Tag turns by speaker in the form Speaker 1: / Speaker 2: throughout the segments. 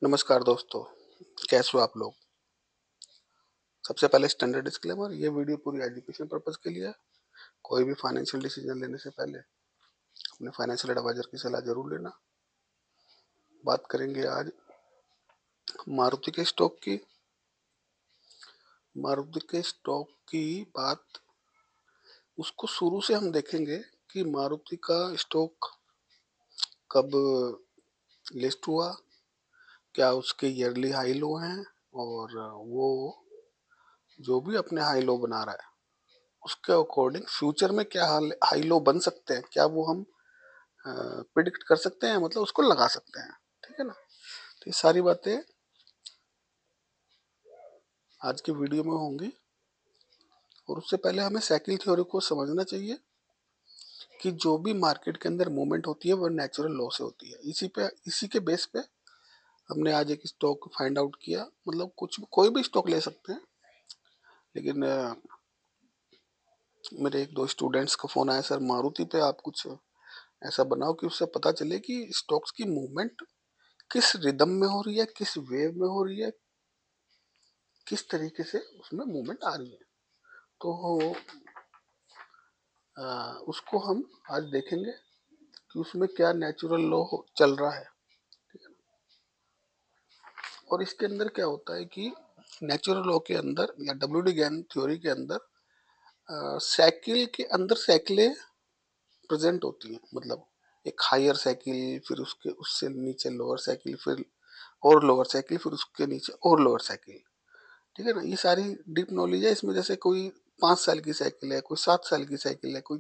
Speaker 1: नमस्कार दोस्तों, कैसे हो आप लोग? सबसे पहले स्टैंडर्ड डिस्क्लेमर, ये वीडियो पूरी एजुकेशन पर्पज़ के लिए है। कोई भी फाइनेंशियल डिसीजन लेने से पहले अपने फाइनेंशियल एडवाइज़र की सलाह ज़रूर लेना। बात करेंगे आज मारुति के स्टॉक की। मारुति के स्टॉक की बात उसको शुरू से हम देखेंगे कि मारुति का स्टॉक कब लिस्ट हुआ, क्या उसके ईयरली हाई लो हैं और वो जो भी अपने हाई लो बना रहा है, उसके अकॉर्डिंग फ्यूचर में क्या हाई लो बन सकते हैं, क्या वो हम प्रिडिक्ट कर सकते हैं, मतलब उसको लगा सकते हैं। ठीक है ना? तो ये सारी बातें आज की वीडियो में होंगी। और उससे पहले हमें साइकिल थ्योरी को समझना चाहिए कि जो भी मार्केट के अंदर मूवमेंट होती है वो नेचुरल लॉ से होती है। इसी के बेस पे हमने आज एक स्टॉक फाइंड आउट किया। मतलब कुछ कोई भी स्टॉक ले सकते हैं, लेकिन मेरे एक दो स्टूडेंट्स का फोन आया, सर मारुति पे आप कुछ ऐसा बनाओ कि उससे पता चले कि स्टॉक्स की मूवमेंट किस रिदम में हो रही है, किस वेव में हो रही है, किस तरीके से उसमें मूवमेंट आ रही है। तो उसको हम आज देखेंगे कि उसमें क्या नेचुरल लॉ चल रहा है। और इसके अंदर क्या होता है कि नेचुरल लॉ के अंदर या डब्ल्यूडी गैन थ्योरी के अंदर साइकिल के अंदर साइकिलें प्रेजेंट होती हैं। मतलब एक हायर साइकिल, फिर उसके उससे नीचे लोअर साइकिल, फिर और लोअर साइकिल, फिर उसके नीचे और लोअर साइकिल। ठीक है ना? ये सारी डीप नॉलेज है इसमें। जैसे कोई 5 साल की साइकिल है, कोई 7 साल की साइकिल है, कोई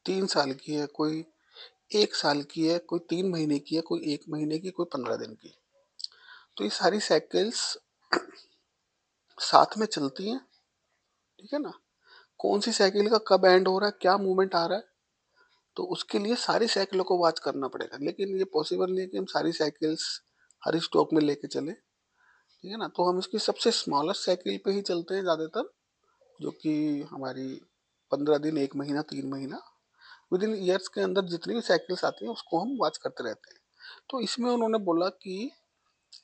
Speaker 1: 3 साल की है, कोई 1 साल की है, कोई 3 महीने की है, कोई 1 महीने की, कोई 15 दिन की। तो ये सारी साइकिल्स साथ में चलती हैं। ठीक है ना? कौन सी साइकिल का कब एंड हो रहा है, क्या मूवमेंट आ रहा है, तो उसके लिए सारी साइकिलों को वॉच करना पड़ेगा। लेकिन ये पॉसिबल नहीं है कि हम सारी साइकिल्स हर स्टॉक में लेके चले। ठीक है ना? तो हम इसकी सबसे स्मॉलेस्ट साइकिल पे ही चलते हैं ज़्यादातर, जो कि हमारी 15 दिन, 1 महीना, 3 महीना, विद इन ईयर्स के अंदर जितनी भी साइकिल्स आती हैं उसको हम वॉच करते रहते हैं। तो इसमें उन्होंने बोला कि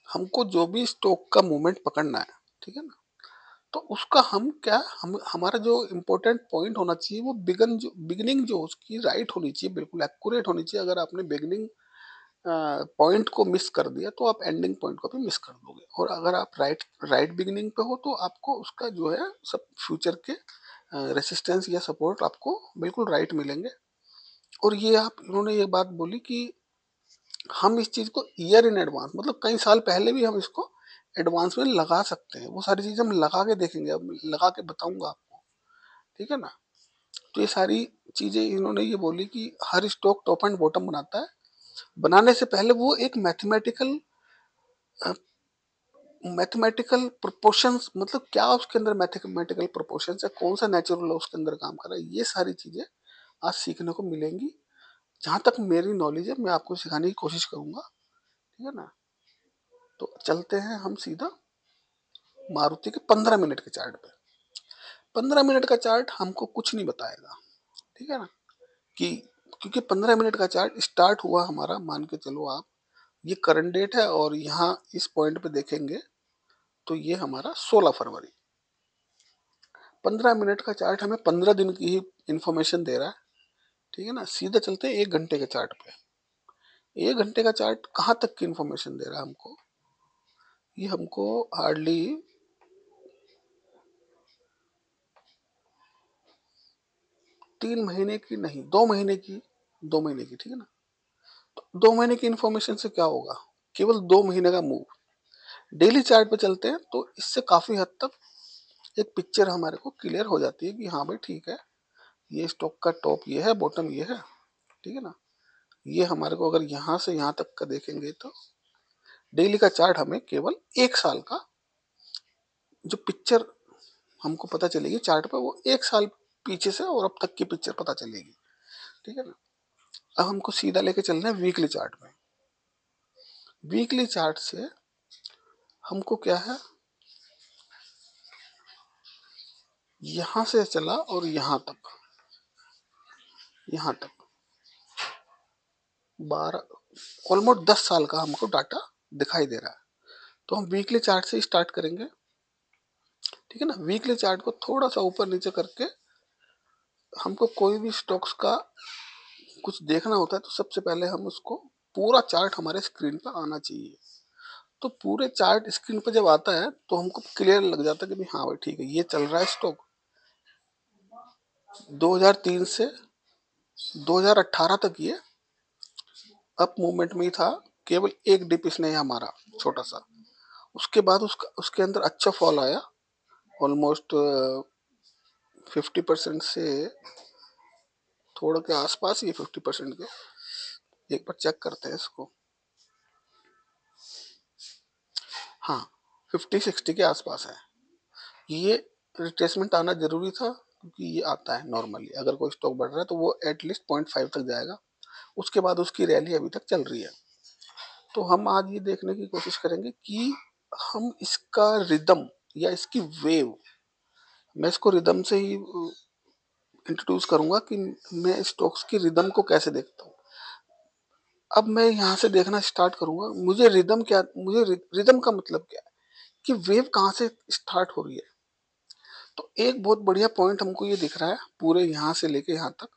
Speaker 1: हमको जो भी स्टॉक का मूवमेंट पकड़ना है, ठीक है ना, तो उसका हम हमारा जो इम्पोर्टेंट पॉइंट होना चाहिए वो बिगिनिंग जो उसकी राइट होनी चाहिए, बिल्कुल एक्यूरेट होनी चाहिए। अगर आपने बिगिनिंग पॉइंट को मिस कर दिया तो आप एंडिंग पॉइंट को भी मिस कर दोगे। और अगर आप राइट बिगिनिंग पे हो तो आपको उसका जो है सब फ्यूचर के रेसिस्टेंस या सपोर्ट आपको बिल्कुल राइट मिलेंगे। और ये आप इन्होंने ये बात बोली कि हम इस चीज़ को ईयर इन एडवांस, मतलब कई साल पहले भी हम इसको एडवांस में लगा सकते हैं। वो सारी चीज़ें हम लगा के देखेंगे, अब लगा के बताऊंगा आपको। ठीक है ना? तो ये सारी चीज़ें इन्होंने ये बोली कि हर स्टॉक टॉप एंड बॉटम बनाता है। बनाने से पहले वो एक मैथमेटिकल प्रोपोर्शंस, मतलब क्या उसके अंदर मैथमेटिकल प्रोपोर्शंस है, कौन सा नेचुरल लॉ उसके अंदर काम कर रहा है, ये सारी चीज़ें आज सीखने को मिलेंगी। जहाँ तक मेरी नॉलेज है मैं आपको सिखाने की कोशिश करूंगा। ठीक है ना? तो चलते हैं हम सीधा मारुति के 15 मिनट के चार्ट पे। 15 मिनट का चार्ट हमको कुछ नहीं बताएगा। ठीक है ना? कि क्योंकि 15 मिनट का चार्ट स्टार्ट हुआ हमारा, मान के चलो आप, ये करंट डेट है और यहाँ इस पॉइंट पे देखेंगे तो ये हमारा 16 फरवरी। 15 मिनट का चार्ट हमें 15 दिन की ही इंफॉर्मेशन दे रहा है। ठीक है ना? सीधा चलते हैं 1 घंटे के चार्ट पे। 1 घंटे का चार्ट कहाँ तक की इंफॉर्मेशन दे रहा है हमको? ये हमको हार्डली 3 महीने की नहीं, 2 महीने की, 2 महीने की। ठीक है ना? तो 2 महीने की इंफॉर्मेशन से क्या होगा? केवल 2 महीने का मूव। डेली चार्ट पे चलते हैं तो इससे काफी हद तक एक पिक्चर हमारे को क्लियर हो जाती है कि हाँ भाई ठीक है, ये स्टॉक का टॉप ये है, बॉटम ये है। ठीक है ना? ये हमारे को अगर यहाँ से यहाँ तक का देखेंगे तो डेली का चार्ट हमें केवल 1 साल का जो पिक्चर हमको पता चलेगी चार्ट पे, वो 1 साल पीछे से और अब तक की पिक्चर पता चलेगी। ठीक है ना? अब हमको सीधा लेके चलना है वीकली चार्ट में। वीकली चार्ट से हमको क्या है, यहां से चला और यहाँ तक 12, ऑलमोस्ट 10 साल का हमको डाटा दिखाई दे रहा है। तो हम वीकली चार्ट से स्टार्ट करेंगे, ठीक है ना। वीकली चार्ट को थोड़ा सा ऊपर नीचे करके हमको कोई भी स्टॉक्स का कुछ देखना होता है तो सबसे पहले हम उसको पूरा चार्ट हमारे स्क्रीन पर आना चाहिए। तो पूरे चार्ट स्क्रीन पर जब आता है तो हमको क्लियर लग जाता है कि भाई हाँ भाई ठीक है, ये चल रहा है स्टॉक 2003 से 2018 तक ये अप मूवमेंट में ही था। केवल एक डिप इसने यहाँ मारा, छोटा सा। उसके बाद उसके अंदर अच्छा फॉल आया, ऑलमोस्ट 50% से थोड़ा के आसपास ही, 50% के। एक बार चेक करते हैं इसको। हाँ, 50-60 के आसपास है। ये रिट्रेसमेंट आना जरूरी था क्योंकि ये आता है नॉर्मली, अगर कोई स्टॉक बढ़ रहा है तो वो एटलीस्ट 0.5 तक जाएगा। उसके बाद उसकी रैली अभी तक चल रही है। तो हम आज ये देखने की कोशिश करेंगे कि हम इसका रिदम या इसकी वेव, मैं इसको रिदम से ही इंट्रोड्यूस करूंगा कि मैं स्टॉक्स की रिदम को कैसे देखता हूँ। अब मैं यहाँ से देखना स्टार्ट करूंगा, मुझे रिदम क्या, मुझे रिदम का मतलब क्या है कि वेव कहाँ से स्टार्ट हो रही है। तो एक बहुत बढ़िया पॉइंट हमको ये दिख रहा है पूरे यहाँ से लेके यहाँ तक।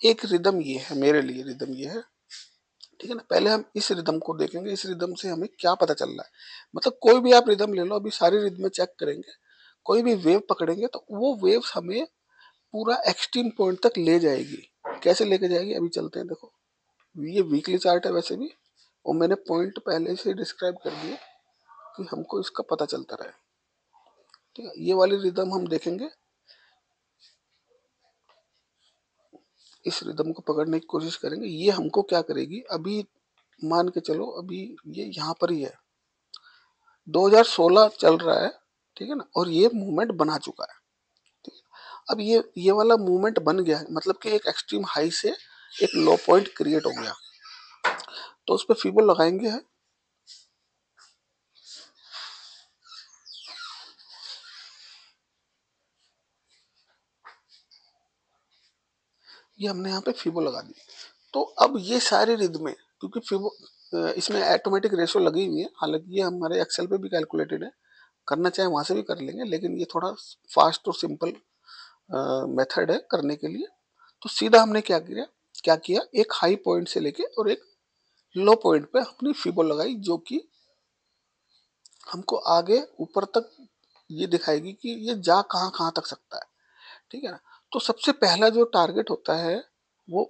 Speaker 1: एक रिदम ये है, मेरे लिए रिदम ये है, ठीक है ना। पहले हम इस रिदम को देखेंगे, इस रिदम से हमें क्या पता चल रहा है। मतलब कोई भी आप रिदम ले लो, अभी सारी रिदमें चेक करेंगे, कोई भी वेव पकड़ेंगे तो वो वेव हमें पूरा एक्सट्रीम पॉइंट तक ले जाएगी। कैसे लेके जाएगी अभी चलते हैं। देखो, ये वीकली चार्ट है वैसे भी, और मैंने पॉइंट पहले से डिस्क्राइब कर दिए कि हमको इसका पता चलता रहे, ठीक है। ये वाली रिदम हम देखेंगे, इस रिदम को पकड़ने की कोशिश करेंगे। ये हमको क्या करेगी, अभी मान के चलो अभी ये यहाँ पर ही है, 2016 चल रहा है, ठीक है ना, और ये मूवमेंट बना चुका है, ठीक है। अब ये वाला मूवमेंट बन गया है, मतलब कि एक एक्सट्रीम हाई से एक लो पॉइंट क्रिएट हो गया। तो उस पर फीबो लगाएंगे है, ये हमने यहाँ पे फीबो लगा दी। तो अब ये सारे रिदमें, क्योंकि फीबो इसमें ऑटोमेटिक रेशो लगी हुई है, हालांकि ये हमारे एक्सेल पे भी कैलकुलेटेड है, करना चाहे वहां से भी कर लेंगे, लेकिन ये थोड़ा फास्ट और सिंपल मेथड है करने के लिए। तो सीधा हमने क्या किया, एक हाई पॉइंट से लेके और एक लो पॉइंट पे अपनी फीबो लगाई, जो कि हमको आगे ऊपर तक ये दिखाएगी कि ये जा कहाँ कहाँ तक सकता है, ठीक है ना। तो सबसे पहला जो टारगेट होता है वो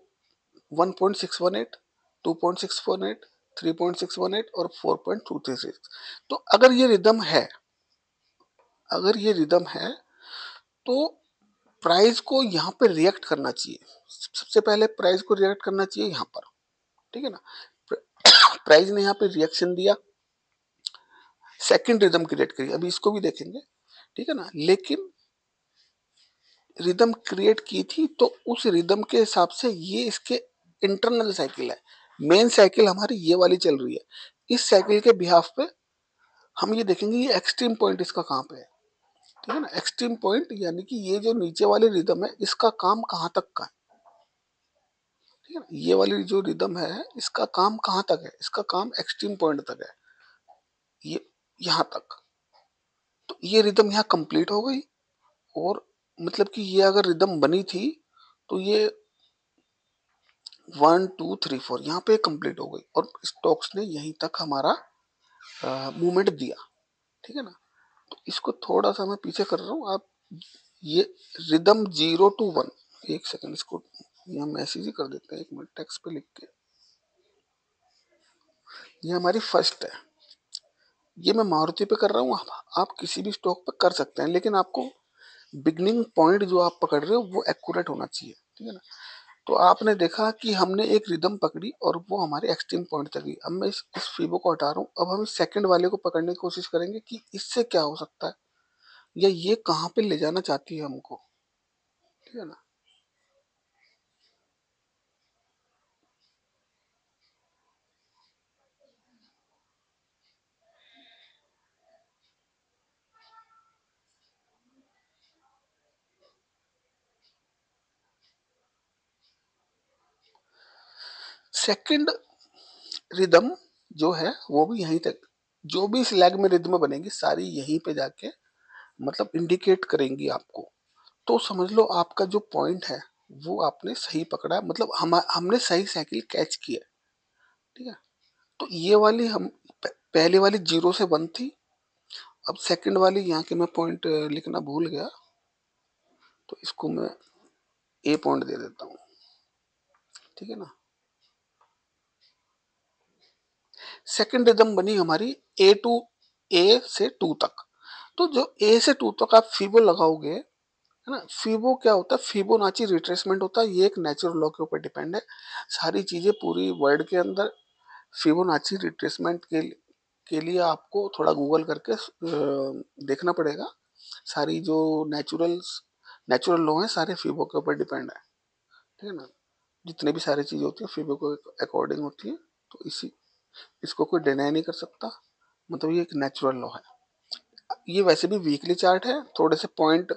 Speaker 1: 1.618, 2.618, 3.618 और 4.236। तो अगर ये रिदम है तो प्राइस को यहाँ पे रिएक्ट करना चाहिए। सबसे पहले प्राइस को रिएक्ट करना चाहिए यहाँ पर, ठीक है ना। प्राइस ने यहाँ पे रिएक्शन दिया, सेकंड रिदम क्रिएट करी, अभी इसको भी देखेंगे, ठीक है ना। लेकिन रिदम क्रिएट की थी तो उस रिदम के हिसाब से ये इसके इंटरनल साइकिल है। मेन साइकिल हमारी ये वाली चल रही है। इस साइकिल के बिहाफ पे हम ये देखेंगे ये एक्सट्रीम पॉइंट इसका कहाँ पे है, ठीक है ना। एक्सट्रीम पॉइंट यानी कि ये जो नीचे वाली रिदम है इसका काम कहाँ तक का है, ठीक है ना। ये वाली जो रिदम है इसका काम कहाँ तक है, इसका काम एक्सट्रीम पॉइंट तक है, ये यहाँ तक। तो ये रिदम यहाँ कंप्लीट हो गई, और मतलब कि ये अगर रिदम बनी थी तो ये 1 2 3 4 यहाँ पे कंप्लीट हो गई, और स्टॉक्स ने यहीं तक हमारा मूवमेंट दिया, ठीक है ना। तो इसको थोड़ा सा मैं पीछे कर रहा हूँ, आप ये रिदम 0 to 1, एक सेकंड इसको यहाँ मैसेज ही कर देते हैं, एक मिनट टेक्स्ट पे लिख के। ये हमारी फर्स्ट है, ये मैं मारुति पे कर रहा हूँ, आप किसी भी स्टॉक पे कर सकते हैं, लेकिन आपको बिगनिंग पॉइंट जो आप पकड़ रहे हो वो एक्यूरेट होना चाहिए, ठीक है ना। तो आपने देखा कि हमने एक रिदम पकड़ी और वो हमारे एक्सट्रीम पॉइंट तक गई। अब मैं इस फीबो को हटा रहा हूँ, अब हम इस सेकंड वाले को पकड़ने की कोशिश करेंगे कि इससे क्या हो सकता है, या ये कहाँ पे ले जाना चाहती है हमको, ठीक है ना। सेकंड रिदम जो है वो भी यहीं तक, जो भी इस लैग में रिदम बनेगी सारी यहीं पे जाके मतलब इंडिकेट करेंगी आपको। तो समझ लो आपका जो पॉइंट है वो आपने सही पकड़ा है, मतलब हमने सही साइकिल कैच की है। ठीक है, तो ये वाली हम पहले वाली 0 से 1 थी। अब सेकंड वाली यहाँ के मैं पॉइंट लिखना भूल गया, तो इसको मैं ए पॉइंट दे देता हूँ। ठीक है ना, सेकंड रिदम बनी हमारी ए से 2 तक। तो जो ए से 2 तक आप फीबो लगाओगे, है ना, फीबो क्या होता है, फिबोनाची रिट्रेसमेंट होता है, ये एक नेचुरल लॉ के ऊपर डिपेंड है। सारी चीजें पूरी वर्ल्ड के अंदर फिबोनाची रिट्रेसमेंट के लिए आपको थोड़ा गूगल करके देखना पड़ेगा। सारी जो नेचुरल लॉ है सारे फीबो के ऊपर डिपेंड है। ठीक है ना, जितने भी सारी चीजें होती है फीबो को अकॉर्डिंग होती है। तो इसको कोई डिनाई नहीं कर सकता, मतलब ये एक नेचुरल लॉ है। ये वैसे भी वीकली चार्ट है, थोड़े से पॉइंट,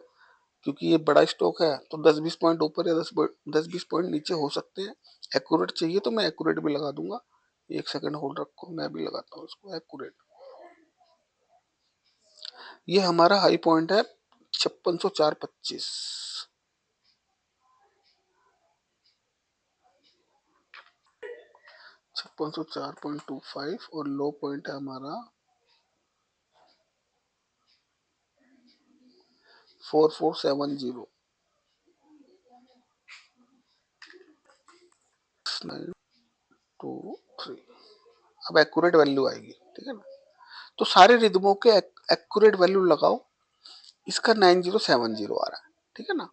Speaker 1: क्योंकि ये बड़ा स्टॉक है तो 10-20 पॉइंट ऊपर या 10-20 पॉइंट नीचे हो सकते हैं। एक्यूरेट चाहिए तो मैं एक्यूरेट भी लगा दूंगा। 1 सेकंड होल्ड रखो, मैं भी लगाता हूँ इसको एक्यूरेट। ये हमारा हाई पॉइंट है 5604.25, 5604.25, और लो पॉइंट है हमारा 4470, 923। अब एक्यूरेट वैल्यू आएगी। ठीक है ना, तो सारे रिदमों के एक्यूरेट वैल्यू लगाओ। इसका 9070 आ रहा है। ठीक है ना,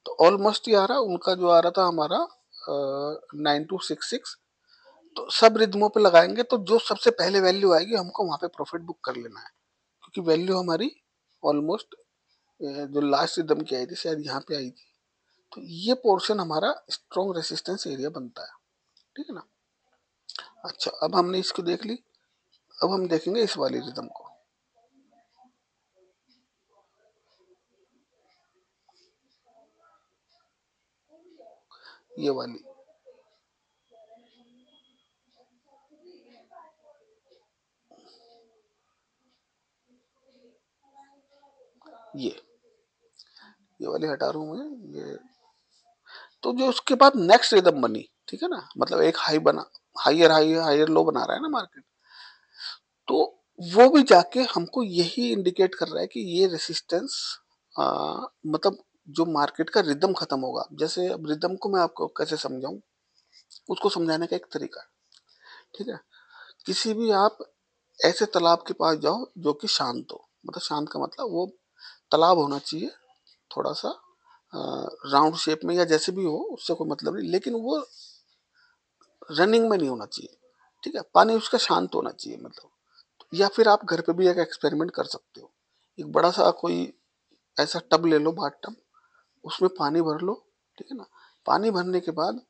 Speaker 1: तो ऑलमोस्ट ही आ रहा है, उनका जो आ रहा था हमारा 9266। तो सब रिदमों पे लगाएंगे तो जो सबसे पहले वैल्यू आएगी हमको वहां पे प्रॉफिट बुक कर लेना है, क्योंकि वैल्यू हमारी ऑलमोस्ट जो लास्ट रिदम की आई थी शायद यहाँ पे आई थी। तो ये पोर्शन हमारा स्ट्रॉन्ग रेसिस्टेंस एरिया बनता है। ठीक है ना, अच्छा अब हमने इसको देख ली। अब हम देखेंगे इस वाली रिदम को, ये वाली। ये ये वाली हटा रहा हूँ मैं ये। तो जो उसके बाद नेक्स्ट रिदम बनी, ठीक है ना, मतलब एक हाई बना, हायर लो बना रहा है ना मार्केट, तो वो भी जाके हमको यही इंडिकेट कर रहा है कि ये रेसिस्टेंस मतलब जो मार्केट का रिदम खत्म होगा। जैसे अब रिदम को मैं आपको कैसे समझाऊं, उसको समझाने का एक तरीका है। ठीक है, किसी भी आप ऐसे तालाब के पास जाओ जो कि शांत हो, मतलब शांत का मतलब वो तालाब होना चाहिए थोड़ा सा राउंड शेप में या जैसे भी हो, उससे कोई मतलब नहीं, लेकिन वो रनिंग में नहीं होना चाहिए। ठीक है, पानी उसका शांत होना चाहिए मतलब। या फिर आप घर पे भी एक एक्सपेरिमेंट कर सकते हो। एक बड़ा सा कोई ऐसा टब ले लो, बाथ टब, उसमें पानी भर लो। ठीक है ना, पानी भरने के बाद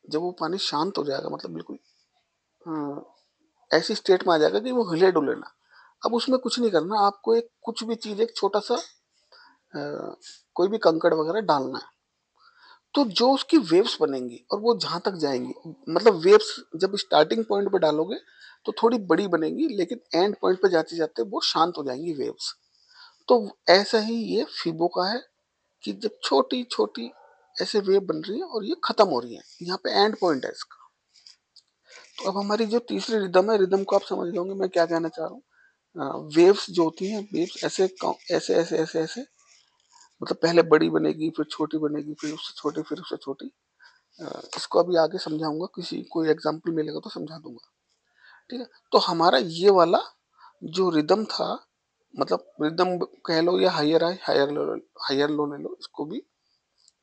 Speaker 1: जब वो पानी शांत हो जाएगा, मतलब बिल्कुल ऐसी स्टेट में आ जाएगा कि वो हिले डुले ना। अब उसमें कुछ नहीं करना आपको, एक कुछ भी चीज, एक छोटा सा कोई भी कंकड़ वगैरह डालना है। तो जो उसकी वेव्स बनेंगी और वो जहां तक जाएंगी, मतलब वेव्स जब स्टार्टिंग पॉइंट पे डालोगे तो थोड़ी बड़ी बनेगी, लेकिन एंड पॉइंट पे जाते जाते वो शांत हो जाएंगी वेव्स। तो ऐसा ही ये फिबो का है कि जब छोटी छोटी ऐसे वेव बन रही है और ये खत्म हो रही है, यहाँ पे एंड पॉइंट है इसका। तो अब हमारी जो तीसरी रिदम है, रिदम को आप समझ लोगे मैं क्या कहना चाह रहा हूँ। वेव्स जो होती हैं, वेव्स ऐसे ऐसे ऐसे ऐसे ऐसे, मतलब पहले बड़ी बनेगी, फिर छोटी बनेगी, फिर उससे छोटी, फिर उससे छोटी। इसको अभी आगे समझाऊंगा, किसी कोई एग्जांपल मिलेगा तो समझा दूंगा। ठीक है, तो हमारा ये वाला जो रिदम था, मतलब रिदम कह लो या हायर हाई हायर लो ले लो, इसको भी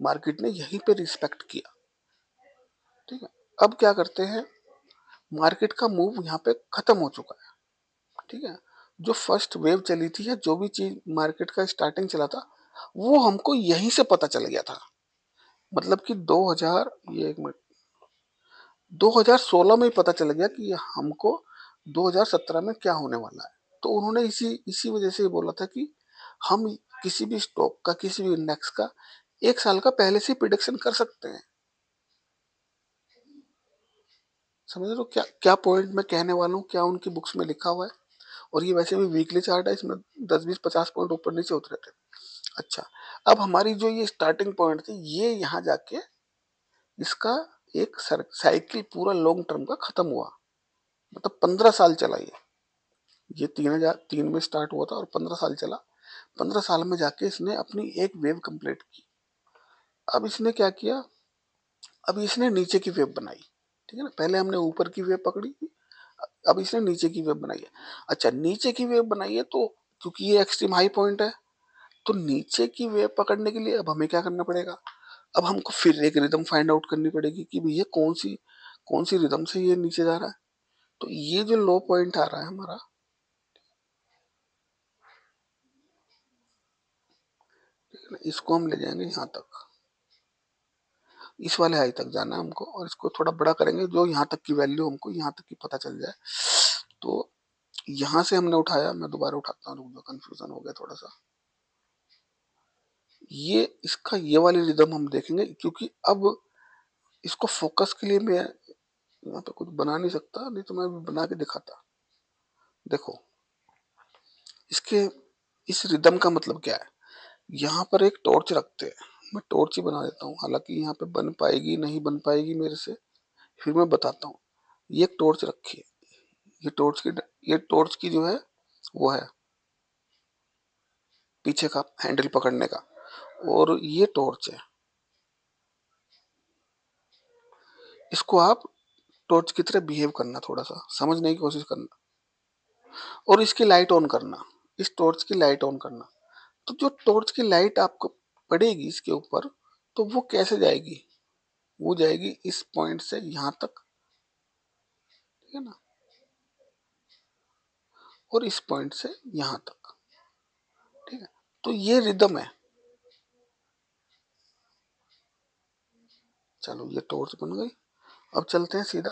Speaker 1: मार्केट ने यहीं पे रिस्पेक्ट किया। ठीक है, अब क्या करते हैं, मार्केट का मूव यहाँ पे खत्म हो चुका है। ठीक है, जो फर्स्ट वेव चली थी या जो भी चीज मार्केट का स्टार्टिंग चला था, वो हमको यहीं से पता चल गया था। मतलब कि 2000, ये एक मिनट, 2016 में ही पता चल गया कि हमको 2017 में क्या होने वाला है। तो उन्होंने इसी इसी वजह से बोला था कि हम किसी भी स्टॉक का, किसी भी इंडेक्स का 1 साल का पहले से प्रिडिक्शन कर सकते हैं। समझ रहे हो क्या क्या पॉइंट मैं कहने वाला हूँ, क्या उनकी बुक्स में लिखा हुआ है। और ये वैसे भी वीकली चार्ट है, इसमें 10 20 50 पॉइंट ऊपर नीचे होते रहते हैं। अच्छा, अब हमारी जो ये स्टार्टिंग पॉइंट थी, ये यहाँ जाके इसका एक साइकिल पूरा लॉन्ग टर्म का खत्म हुआ। मतलब 15 साल चला ये 3003 में स्टार्ट हुआ था और 15 साल चला। 15 साल में जाके इसने अपनी एक वेव कंप्लीट की। अब इसने क्या किया, अब इसने नीचे की वेव बनाई। ठीक है ना, पहले हमने ऊपर की वेव पकड़ी, अब इसने नीचे की वेव बनाई है। अच्छा, नीचे की वेव बनाई है तो क्योंकि ये एक्सट्रीम हाई पॉइंट है, तो नीचे की वेव पकड़ने के लिए अब हमें क्या करना पड़ेगा, अब हमको फिर एक रिदम फाइंड आउट करनी पड़ेगी कि भैया कौन सी रिदम से ये नीचे जा रहा है। तो ये जो लो पॉइंट आ रहा है हमारा, इसको हम ले जाएंगे यहाँ तक, इस वाले हाई तक जाना है हमको, और इसको थोड़ा बड़ा करेंगे जो यहाँ तक की वैल्यू हमको यहाँ तक की पता चल जाए। तो यहाँ से हमने उठाया, मैं दोबारा उठाता हूँ, रुक जाओ कंफ्यूजन हो गया थोड़ा सा। ये इसका ये वाली रिदम हम देखेंगे, क्योंकि अब इसको फोकस के लिए मैं यहाँ पे कुछ बना नहीं सकता, नहीं तो मैं बना के दिखाता। देखो, इसके इस रिदम का मतलब क्या है, यहाँ पर एक टॉर्च रखते हैं, मैं टॉर्च ही बना देता हूँ, हालांकि यहाँ पे बन पाएगी नहीं बन पाएगी मेरे से, फिर मैं बताता हूँ। ये एक टॉर्च रखी है, ये टॉर्च की ये टॉर्च की जो है वो है पीछे का हैंडल पकड़ने का, और ये टॉर्च है। इसको आप टॉर्च की तरह बिहेव करना, थोड़ा सा समझने की कोशिश करना, और इसकी लाइट ऑन करना, इस टॉर्च की लाइट ऑन करना। तो जो टॉर्च की लाइट आपको पड़ेगी इसके ऊपर, तो वो कैसे जाएगी, वो जाएगी इस पॉइंट से यहाँ तक, ठीक है ना, और इस पॉइंट से यहाँ तक। ठीक है, तो ये रिदम है। चलो, ये टॉर्च बन गई। अब चलते हैं सीधा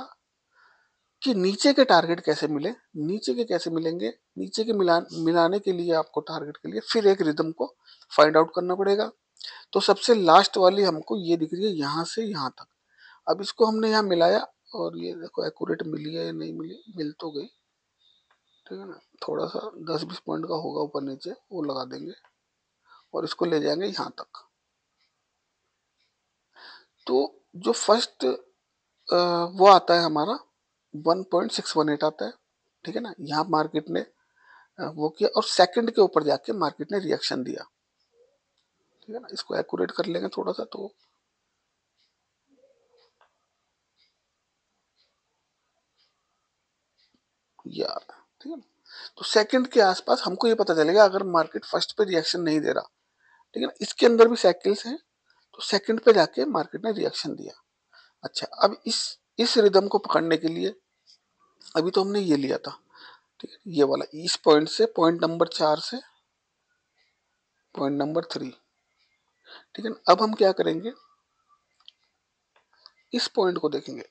Speaker 1: कि नीचे के टारगेट कैसे मिले, नीचे के कैसे मिलेंगे। नीचे के मिलाने के लिए आपको टारगेट के लिए फिर एक रिदम को फाइंड आउट करना पड़ेगा। तो सबसे लास्ट वाली हमको ये दिख रही है, यहाँ से यहाँ तक। अब इसको हमने यहाँ मिलाया, और ये देखो एक्यूरेट मिली है या नहीं मिली, मिल तो गई। ठीक है ना, थोड़ा सा 10 20 पॉइंट का होगा ऊपर नीचे, वो लगा देंगे और इसको ले जाएंगे यहाँ तक। तो जो फर्स्ट वो आता है हमारा 1.618 आता है। ठीक है ना, यहाँ मार्केट ने वो किया, और सेकंड के ऊपर जाके मार्केट ने रिएक्शन दिया। ठीक है ना, इसको एक्यूरेट कर लेंगे थोड़ा सा, तो यार, ठीक है ना, तो सेकंड के आसपास हमको ये पता चलेगा अगर मार्केट फर्स्ट पे रिएक्शन नहीं दे रहा। ठीक है ना, इसके अंदर भी साइकिल्स हैं, तो सेकंड पे जाके मार्केट ने रिएक्शन दिया। अच्छा, अब इस रिदम को पकड़ने के लिए अभी तो हमने ये लिया था, ठीक है, ये वाला इस पॉइंट से, पॉइंट नंबर 4 से पॉइंट नंबर 3। ठीक है ना, अब हम क्या करेंगे, इस पॉइंट को देखेंगे,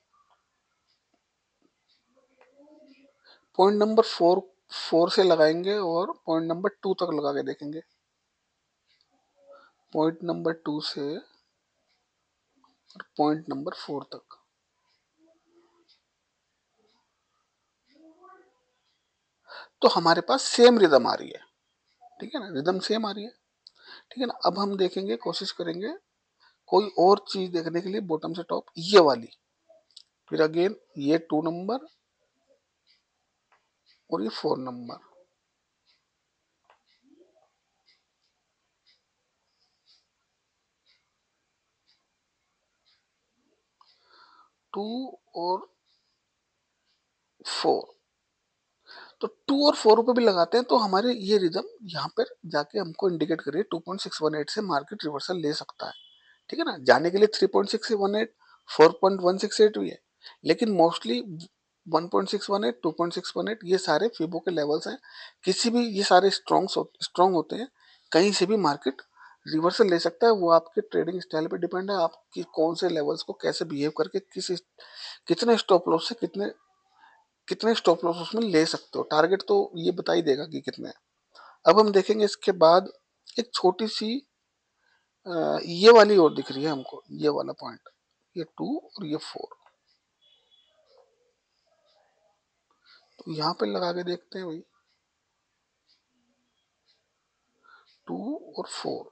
Speaker 1: पॉइंट नंबर 4 से लगाएंगे और पॉइंट नंबर 2 तक लगा के देखेंगे। पॉइंट नंबर 2 से पॉइंट नंबर 4 तक। तो हमारे पास सेम रिदम आ रही है। ठीक है ना, रिदम सेम आ रही है। ठीक है ना, अब हम देखेंगे, कोशिश करेंगे कोई और चीज देखने के लिए, बॉटम से टॉप ये वाली, फिर अगेन ये 2 नंबर और ये 4 नंबर। 2 और 4, तो 2 और 4 पे भी लगाते हैं, तो हमारे ये रिदम यहाँ पर जाके हमको इंडिकेट करिए 2.618 से मार्केट रिवर्सल ले सकता है। ठीक है ना, जाने के लिए 3.618, 4.168 भी है, लेकिन मोस्टली 1.618, 2.618 ये सारे फिबो के लेवल्स हैं। किसी भी, ये सारे स्ट्रॉन्ग होते हैं, कहीं से भी मार्केट रिवर्सल ले सकता है। वो आपके ट्रेडिंग स्टाइल पे डिपेंड है, आपकी कौन से लेवल्स को कैसे बिहेव करके कितने स्टॉप लॉस से कितने स्टॉप लॉस उसमें ले सकते हो। टारगेट तो ये बता ही देगा कि कितने हैं। अब हम देखेंगे इसके बाद एक छोटी सी ये वाली और दिख रही है हमको, ये वाला पॉइंट, ये 2 और ये 4। यहाँ पे लगा के देखते हैं भाई, 2 और 4,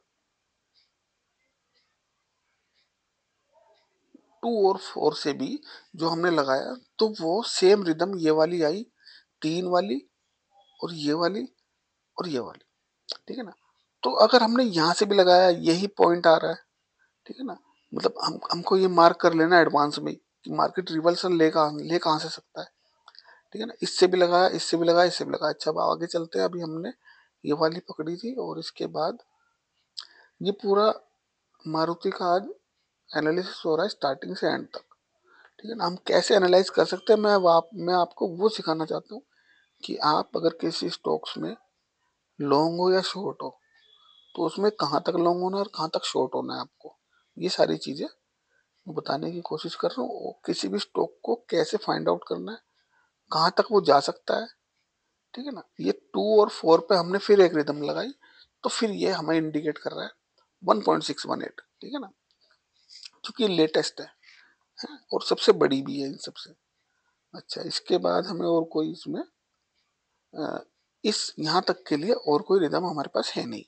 Speaker 1: 2 और 4 से भी जो हमने लगाया तो वो सेम रिदम ये वाली आई, 3 वाली और ये वाली और ये वाली, ठीक है ना। तो अगर हमने यहाँ से भी लगाया यही पॉइंट आ रहा है, ठीक है ना, मतलब हमको ये मार्क कर लेना एडवांस में कि मार्केट रिवर्सल ले कहाँ से सकता है, ठीक है ना। इससे भी लगाया, इससे भी लगाया, इससे भी लगाया। अच्छा अब आगे चलते हैं। अभी हमने ये वाली पकड़ी थी और इसके बाद ये पूरा मारुति का आज एनालिसिस हो रहा है स्टार्टिंग से एंड तक, ठीक है ना। हम कैसे एनालाइज कर सकते हैं, मैं आपको वो सिखाना चाहता हूँ कि आप अगर किसी स्टॉक्स में लॉन्ग हो या शॉर्ट हो तो उसमें कहाँ तक लॉन्ग होना है और कहाँ तक शॉर्ट होना है आपको, ये सारी चीजें मैं बताने की कोशिश कर रहा हूँ। किसी भी स्टॉक को कैसे फाइंड आउट करना है, कहाँ तक वो जा सकता है, ठीक है ना। ये 2 और 4 पे हमने फिर एक रिदम लगाई तो फिर ये हमें इंडिकेट कर रहा है 1.618, ठीक है ना, क्योंकि लेटेस्ट है और सबसे बड़ी भी है इन सबसे। अच्छा इसके बाद हमें और कोई इसमें इस यहाँ तक के लिए और कोई रिदम हमारे पास है नहीं।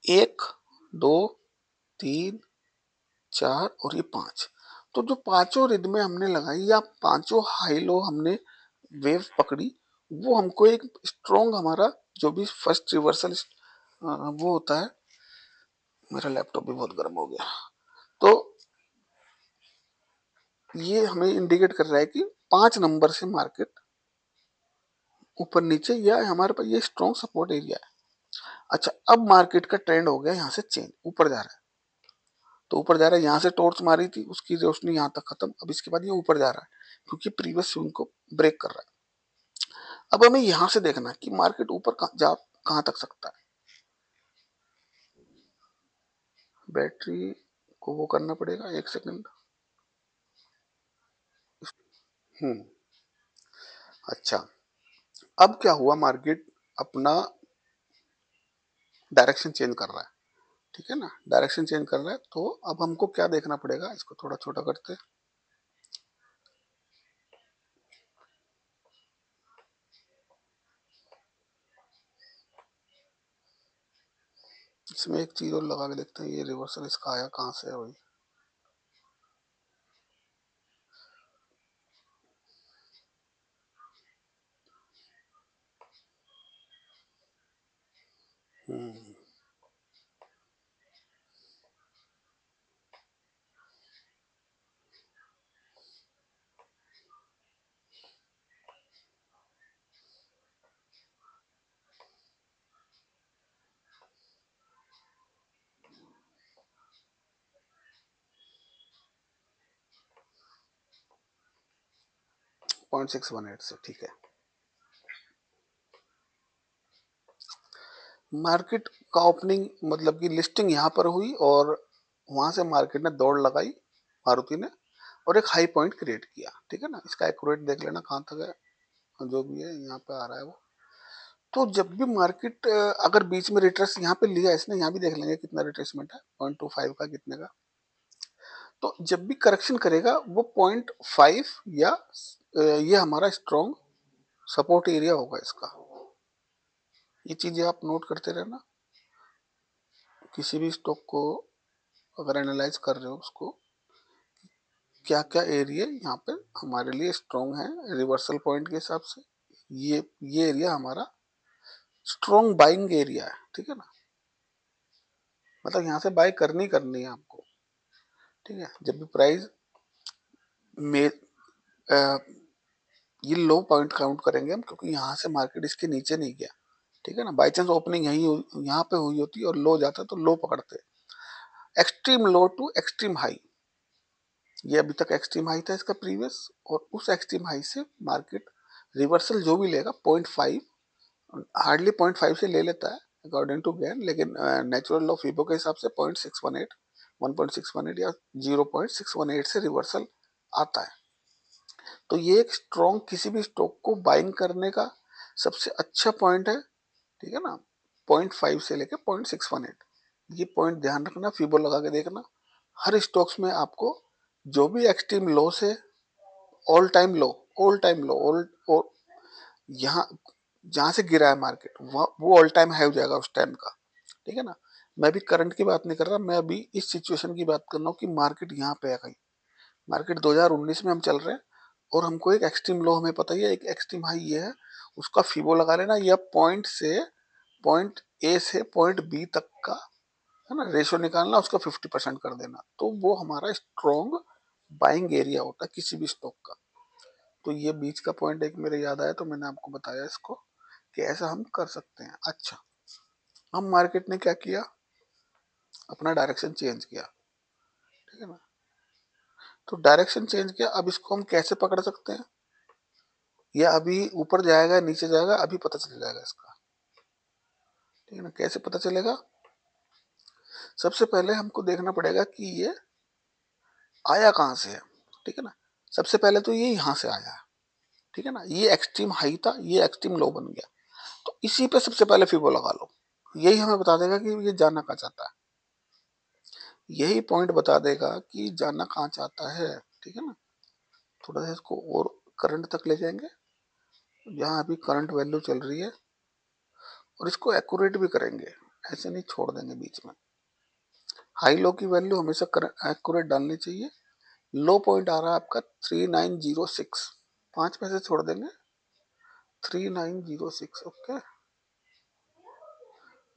Speaker 1: 1, 2, 3, 4 और ये 5, तो जो पांचों रिदमें हमने लगाई या पांचों हाई लो हमने वेव पकड़ी, वो हमको एक स्ट्रॉन्ग हमारा जो भी फर्स्ट रिवर्सल वो होता है। मेरा लैपटॉप भी बहुत गर्म हो गया। तो ये हमें इंडिकेट कर रहा है कि 5 नंबर से मार्केट ऊपर नीचे या हमारे पास ये स्ट्रॉन्ग सपोर्ट एरिया है। अच्छा अब मार्केट का ट्रेंड हो गया यहाँ से चेंज, ऊपर जा रहा है, तो ऊपर जा रहा है। यहाँ से टॉर्च मारी थी उसकी रोशनी यहाँ तक खत्म, अब इसके बाद ये ऊपर जा रहा है क्योंकि प्रीवियस स्विंग को ब्रेक कर रहा है। अब हमें यहाँ से देखना है कि मार्केट ऊपर कहाँ तक सकता है। बैटरी को वो करना पड़ेगा, 1 सेकंड। हम्म। अच्छा अब क्या हुआ, मार्केट अपना डायरेक्शन चेंज कर रहा है, ठीक है ना, डायरेक्शन चेंज कर रहा है। तो अब हमको क्या देखना पड़ेगा, इसको थोड़ा छोटा करते हैं। इसमें एक चीज और लगा के देखते हैं, ये रिवर्सल इसका आया कहाँ से है भाई। हम्म। 0.618 से, ठीक है। मार्केट का ओपनिंग मतलब कि लिस्टिंग यहाँ पर हुई और वहां से मार्केट ने दौड़ लगाई मारुति ने और एक हाई पॉइंट क्रिएट किया, ठीक है ना। इसका एक्यूरेट देख लेना कहाँ तक है, जो भी है यहाँ पे आ रहा है वो। तो जब भी मार्केट अगर बीच में रिट्रेस यहाँ पे लिया इसने, यहाँ भी देख लेंगे कितना रिट्रेसमेंट है, 0.25 का कितने का। तो जब भी करेक्शन करेगा वो 0.5 या ये हमारा स्ट्रॉन्ग सपोर्ट एरिया होगा इसका। ये चीजें आप नोट करते रहना किसी भी स्टॉक को अगर एनालाइज कर रहे हो उसको, क्या क्या एरिया यहाँ पे हमारे लिए स्ट्रॉन्ग है रिवर्सल पॉइंट के हिसाब से। ये एरिया हमारा स्ट्रॉन्ग बाइंग एरिया है, ठीक है ना, मतलब यहाँ से बाय करनी करनी है आपको, ठीक है। जब भी प्राइस में ये लो पॉइंट काउंट करेंगे हम क्योंकि यहाँ से मार्केट इसके नीचे नहीं गया, ठीक है ना। बाई चांस ओपनिंग यहाँ पे हुई होती और लो जाता तो लो पकड़ते। Extreme low to extreme high, ये अभी तक एक्सट्रीम हाई था इसका प्रीवियस, और उस एक्सट्रीम हाई से मार्केट रिवर्सल जो भी लेगा 0.5, हार्डली 0.5 से ले लेता है अकॉर्डिंग टू गैन, लेकिन नेचुरल लॉ फिबो के हिसाब से 0.618, 1.618 या 0.618 से रिवर्सल आता है। तो ये एक स्ट्रॉन्ग किसी भी स्टॉक को बाइंग करने का सबसे अच्छा पॉइंट है, ठीक है ना, 0.5 से लेके 0.618। ये पॉइंट ध्यान रखना, फिबो लगा के देखना। हर स्टॉक्स में आपको जो भी एक्सट्रीम लो से ऑल टाइम लो, ऑल टाइम लो, ऑल यहाँ जहाँ से गिरा है मार्केट वो ऑल टाइम हाई हो जाएगा उस टाइम का, ठीक है ना। मैं अभी करंट की बात नहीं कर रहा, मैं अभी इस सिचुएशन की बात कर रहा हूँ कि मार्केट यहाँ पे है कहीं। मार्केट 2019 में हम चल रहे हैं और हमको एक एक्सट्रीम लो हमें पता ही है, एक एक्सट्रीम हाई ये है, उसका फीबो लगा लेना, या पॉइंट ए से पॉइंट बी तक का, है ना, रेशो निकालना, उसका 50% कर देना, तो वो हमारा स्ट्रॉन्ग बाइंग एरिया होता है किसी भी स्टॉक का। तो ये बीच का पॉइंट एक मेरे याद आया तो मैंने आपको बताया इसको कि ऐसा हम कर सकते हैं। अच्छा, हम मार्केट ने क्या किया, अपना डायरेक्शन चेंज किया, ठीक है ना। तो डायरेक्शन चेंज किया, अब इसको हम कैसे पकड़ सकते हैं, या अभी ऊपर जाएगा नीचे जाएगा अभी पता चल जाएगा इसका, ठीक है ना। कैसे पता चलेगा, सबसे पहले हमको देखना पड़ेगा कि ये आया कहाँ से है, ठीक है ना। सबसे पहले तो ये यहाँ से आया है, ठीक है ना, ये एक्सट्रीम हाई था, ये एक्सट्रीम लो बन गया, तो इसी पे सबसे पहले फिबो लगा लो। यही हमें बता देगा कि ये जाना कहाँ चाहता है, यही पॉइंट बता देगा कि जाना कहाँ चाहता है, ठीक है ना। थोड़ा सा इसको और करंट तक ले जाएंगे, जहाँ अभी करंट वैल्यू चल रही है, और इसको एक्यूरेट भी करेंगे, ऐसे नहीं छोड़ देंगे बीच में। हाई लो की वैल्यू हमेशा एक्यूरेट डालनी चाहिए। लो पॉइंट आ रहा है आपका 3906, 5 पैसे छोड़ देंगे, 3906, ओके।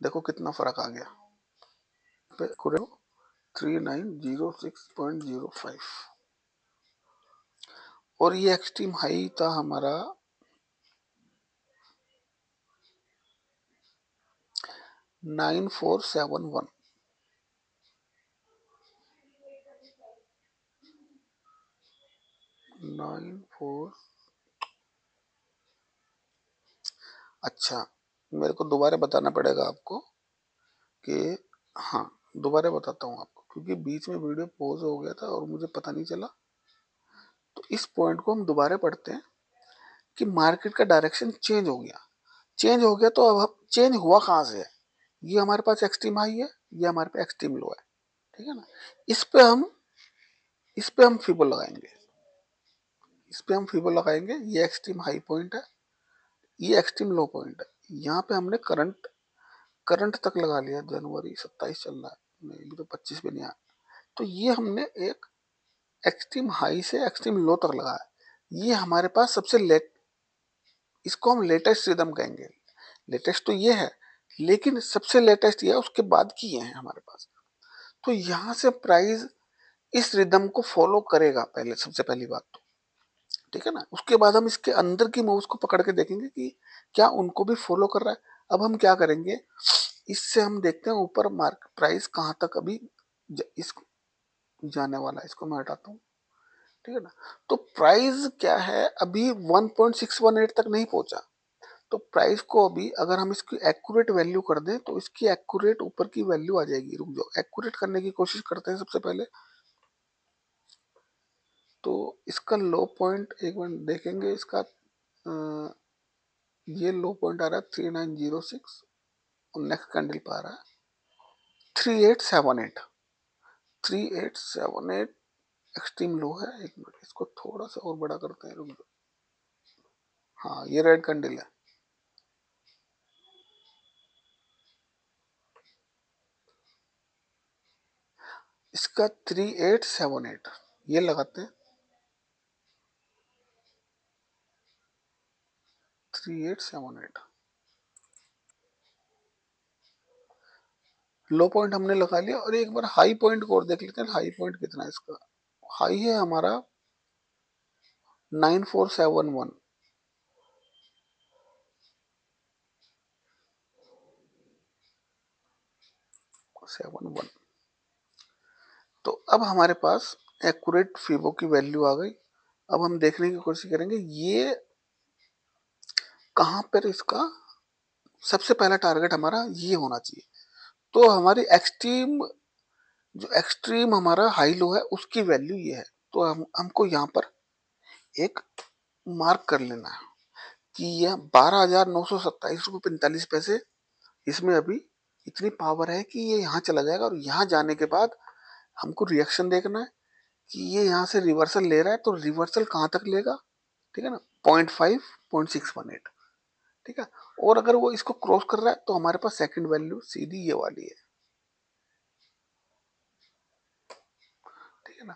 Speaker 1: देखो कितना फर्क आ गया, 3906.05, और ये एक्सट्रीम हाई था हमारा 9471, 94। अच्छा, मेरे को दोबारा बताना पड़ेगा आपको कि, हाँ, दोबारा बताता हूँ आपको, क्योंकि बीच में वीडियो पॉज हो गया था और मुझे पता नहीं चला। तो इस पॉइंट को हम दोबारा पढ़ते हैं कि मार्केट का डायरेक्शन चेंज हो गया, चेंज हो गया, तो अब चेंज हुआ कहाँ से है, ये हमारे पास एक्सट्रीम हाई है, ये हमारे पास एक्सट्रीम लो है, ठीक है ना। इस पे हम इस पे हम फिबो लगाएंगे, इस पे हम फिबो लगाएंगे, ये एक्सट्रीम हाई पॉइंट है, ये एक्सट्रीम लो पॉइंट है। यहाँ पे हमने करंट करंट तक लगा लिया, जनवरी 27 चल रहा है, नहीं अभी तो 25 भी नहीं आया। तो ये हमने एक एक्सट्रीम हाई से एक्सट्रीम लो तक लगाया, ये हमारे पास सबसे लेट, इसको हम लेटेस्ट रिदम कहेंगे। लेटेस्ट तो ये है, लेकिन सबसे लेटेस्ट ये है, उसके बाद की ये है हमारे पास। तो यहाँ से प्राइस इस रिदम को फॉलो करेगा, पहले सबसे पहली बात तो, ठीक है ना। उसके बाद हम इसके अंदर की मूव्स को पकड़ के देखेंगे कि क्या उनको भी फॉलो कर रहा है। अब हम क्या करेंगे, इससे हम देखते हैं ऊपर मार्केट प्राइस कहाँ तक अभी इस जाने वाला है, इसको मैं हटाता हूँ, ठीक है ना। तो प्राइस क्या है, अभी 1.618 तक नहीं पहुंचा, तो प्राइस को अभी अगर हम इसकी एक्यूरेट वैल्यू कर दें तो इसकी एक्यूरेट ऊपर की वैल्यू आ जाएगी। रुक जाओ, एक्यूरेट करने की कोशिश करते हैं सबसे पहले। तो इसका लो पॉइंट एक बार देखेंगे, इसका ये लो पॉइंट आ रहा है 3906, और नेक्स्ट कैंडल पर आ रहा है 3878, 3878 एक्सट्रीम लो है। एक मिनट, इसको थोड़ा सा और बड़ा करते हैं, रुक जाओ। हाँ, ये रेड कैंडल है, इसका 3878 ये लगाते हैं, 3878 लो पॉइंट हमने लगा लिया। और एक बार हाई पॉइंट को और देख लेते हैं, हाई पॉइंट कितना है इसका। हाई है हमारा 9471, 71। तो अब हमारे पास एक्यूरेट फिबो की वैल्यू आ गई। अब हम देखने की कोशिश करेंगे ये कहाँ पर, इसका सबसे पहला टारगेट हमारा ये होना चाहिए। तो हमारी एक्सट्रीम हमारा हाई लो है, उसकी वैल्यू ये है। तो हमको यहाँ पर एक मार्क कर लेना है कि यह 12,927 रुपये 45 पैसे, इसमें अभी इतनी पावर है कि ये यहाँ चला जाएगा, और यहाँ जाने के बाद हमको रिएक्शन देखना है कि ये यहाँ से रिवर्सल ले रहा है, तो रिवर्सल कहाँ तक लेगा, ठीक है ना, 0.5, 0.618, ठीक है। और अगर वो इसको क्रॉस कर रहा है तो हमारे पास सेकंड वैल्यू सीधी ये वाली है, ठीक है ना।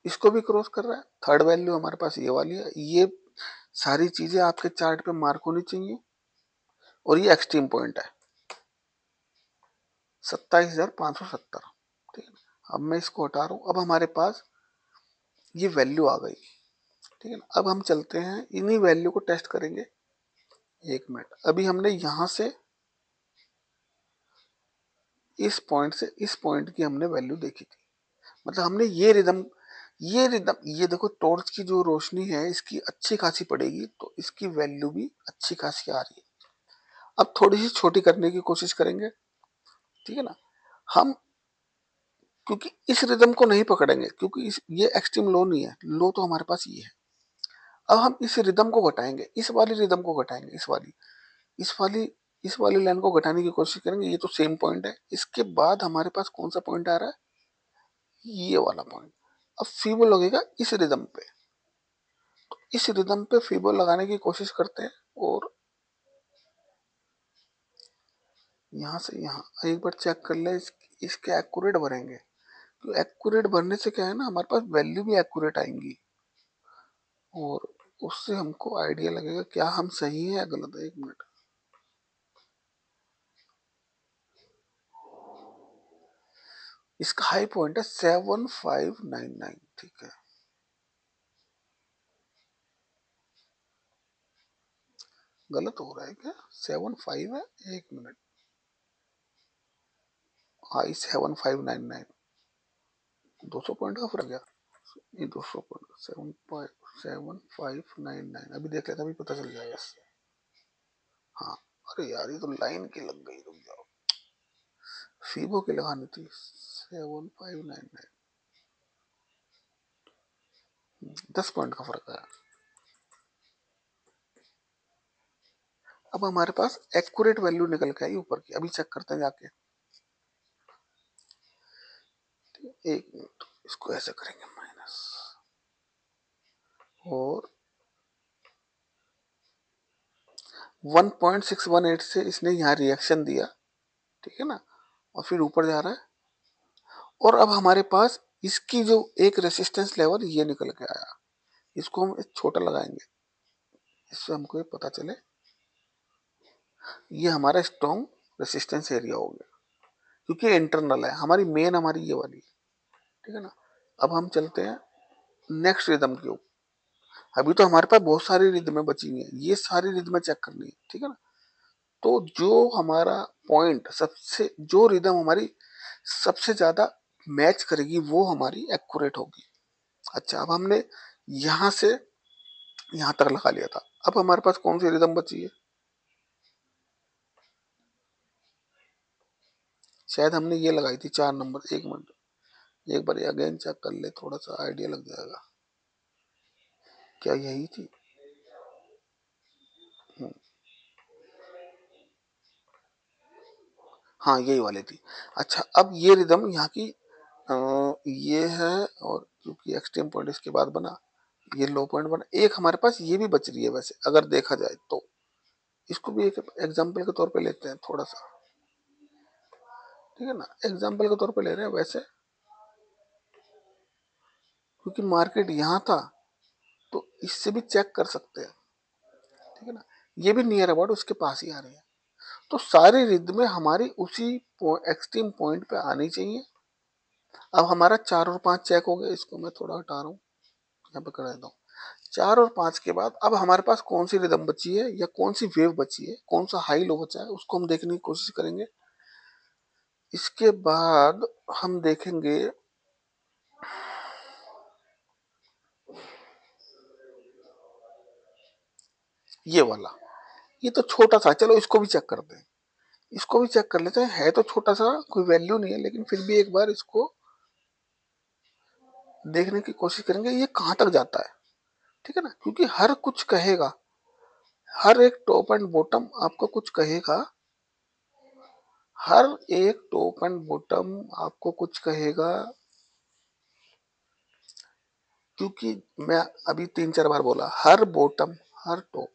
Speaker 1: इसको भी क्रॉस कर रहा है, थर्ड वैल्यू हमारे पास ये वाली है। ये सारी चीजें आपके चार्ट पे मार्क होनी चाहिए। और ये एक्सट्रीम पॉइंट है 27,570, ठीक है। अब मैं इसको हटा रहा हूँ, अब हमारे पास ये वैल्यू आ गई, ठीक है ना। अब हम चलते हैं इन्हीं वैल्यू को टेस्ट करेंगे। एक मिनट, अभी हमने यहां से इस पॉइंट से इस पॉइंट की हमने वैल्यू देखी थी, मतलब हमने ये रिदम ये देखो, टॉर्च की जो रोशनी है इसकी अच्छी खासी पड़ेगी तो इसकी वैल्यू भी अच्छी खासी आ रही है। अब थोड़ी सी छोटी करने की कोशिश करेंगे, ठीक है ना। हम क्योंकि इस रिदम को नहीं पकड़ेंगे, क्योंकि ये एक्सट्रीम लो नहीं है, लो तो हमारे पास ये है। अब हम इस रिदम को घटाएंगे, इस वाली रिदम को घटाएंगे, इस वाली इस वाली लाइन को घटाने की कोशिश करेंगे। ये तो सेम पॉइंट है, इसके बाद हमारे पास कौन सा पॉइंट आ रहा है, ये वाला पॉइंट। अब फीबो लगेगा इस रिदम पे, तो इस रिदम पे फीबो लगाने की कोशिश करते हैं। और यहाँ से यहाँ एक बार चेक कर ले, इसके एक्यूरेट भरेंगे। तो एक्यूरेट भरने से क्या है ना, हमारे पास वैल्यू भी एक्यूरेट आएंगी और उससे हमको आइडिया लगेगा क्या हम सही है या गलत है। एक मिनट, इसका हाई पॉइंट है 7599, ठीक है। गलत हो रहा है क्या, 75 है, एक मिनट। हाई 7599, 200 पॉइंट का फर्क है। ये 200 पॉइंट, 7599, अभी देख लेते हैं, अभी पता चल जाएगा इससे। हाँ, अरे यार ये तो लाइन की लग गई, रुक जाओ, फीबो की लगानी थी। 7599, 10 पॉइंट का फर्क है। अब हमारे पास एक्यूरेट वैल्यू निकल के आई ऊपर की, अभी चेक करते हैं जाके। एक मिनट, इसको ऐसे करेंगे माइनस, और 1.618 से इसने यहाँ रिएक्शन दिया, ठीक है ना, और फिर ऊपर जा रहा है। और अब हमारे पास इसकी जो एक रेसिस्टेंस लेवल ये निकल के आया, इसको हम छोटा लगाएंगे, इससे हमको ये पता चले ये हमारा स्ट्रॉन्ग रेसिस्टेंस एरिया हो गया, क्योंकि इंटरनल है हमारी, मेन हमारी ये वाली, ठीक है ना। अब हम चलते हैं नेक्स्ट रिदम के ऊपर। अभी तो हमारे पास बहुत सारी रिदमें बची हुई हैं, ये सारी रिदमें चेक करनी है, ठीक है ना। तो जो हमारा पॉइंट सबसे, जो रिदम हमारी सबसे ज्यादा मैच करेगी वो हमारी एक्यूरेट होगी। अच्छा, अब हमने यहां से यहां तक लगा लिया था, अब हमारे पास कौन सी रिदम बची है, शायद हमने ये लगाई थी 4 नंबर। एक मिनट, एक बार अगेन चेक कर ले, थोड़ा सा आइडिया लग जाएगा। क्या यही थी, हम्म, हाँ यही वाली थी। अच्छा, अब ये रिदम यहाँ की ये है, और क्योंकि एक्सट्रीम पॉइंट इसके बाद बना, ये लो पॉइंट बना, एक हमारे पास ये भी बच रही है वैसे अगर देखा जाए तो। इसको भी एक एग्जाम्पल के तौर पे लेते हैं थोड़ा सा, ठीक है ना, एग्जाम्पल के तौर पे ले रहे हैं वैसे, क्योंकि मार्केट यहाँ था तो इससे भी चेक कर सकते हैं, ठीक है ना। ये भी नियर अबाउट उसके पास ही आ रही है, तो सारी रिदमें हमारी उसी एक्सट्रीम पॉइंट पे आनी चाहिए। अब हमारा 4 और 5 चेक हो गया, इसको मैं थोड़ा हटा रहा हूँ, यहाँ पे कर देता हूँ। 4 और 5 के बाद अब हमारे पास कौन सी रिदम बची है या कौन सी वेव बची है, कौन सा हाई लो बचा है, उसको हम देखने की कोशिश करेंगे। इसके बाद हम देखेंगे ये वाला, ये तो छोटा सा, चलो इसको भी चेक करते हैं, इसको भी चेक कर लेते हैं। है तो छोटा सा, कोई वैल्यू नहीं है, लेकिन फिर भी एक बार इसको देखने की कोशिश करेंगे ये कहां तक जाता है, ठीक है ना, क्योंकि हर कुछ कहेगा, हर एक टॉप एंड बॉटम आपको कुछ कहेगा, हर एक टॉप एंड बॉटम आपको कुछ कहेगा। क्योंकि मैं अभी 3 4 बार बोला, हर बॉटम, हर टॉप,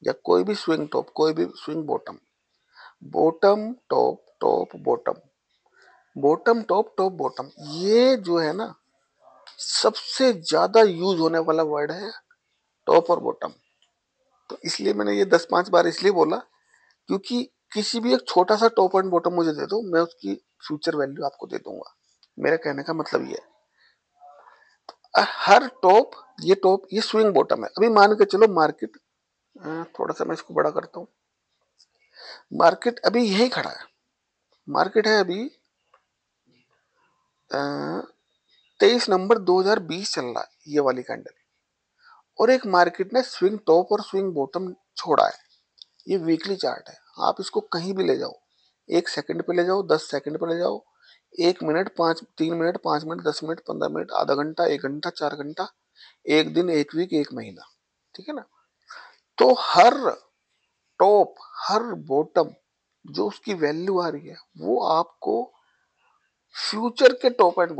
Speaker 1: या कोई भी स्विंग टॉप, कोई भी swing bottom, bottom top top bottom, bottom top top bottom, ये जो है ना सबसे ज्यादा यूज होने वाला वर्ड है, टॉप और बॉटम। तो इसलिए मैंने ये 10-5 बार इसलिए बोला, क्योंकि किसी भी एक छोटा सा टॉप एंड बॉटम मुझे दे दो, मैं उसकी फ्यूचर वैल्यू आपको दे दूंगा। मेरा कहने का मतलब ये है, हर टॉप, ये टॉप ये स्विंग बॉटम है। अभी मान के चलो मार्केट, थोड़ा सा मैं इसको बड़ा करता हूँ, मार्केट अभी यही खड़ा है, मार्केट है अभी 23 नवंबर 2020 चल रहा है ये वाली कैंडल, और एक मार्केट ने स्विंग टॉप और स्विंग बॉटम छोड़ा है। ये वीकली चार्ट है, आप इसको कहीं भी ले जाओ, 1 सेकंड पे ले जाओ, 10 सेकंड पे ले जाओ, 1 minute, 3 minute, 5 minute, 10 minute, 15 minute, आधा घंटा, 1 घंटा, 4 घंटा, एक दिन, एक वीक, एक महीना, ठीक है ना। तो हर टॉप, हर बॉटम जो उसकी वैल्यू आ रही है, वो आपको फ्यूचर के टॉप एंड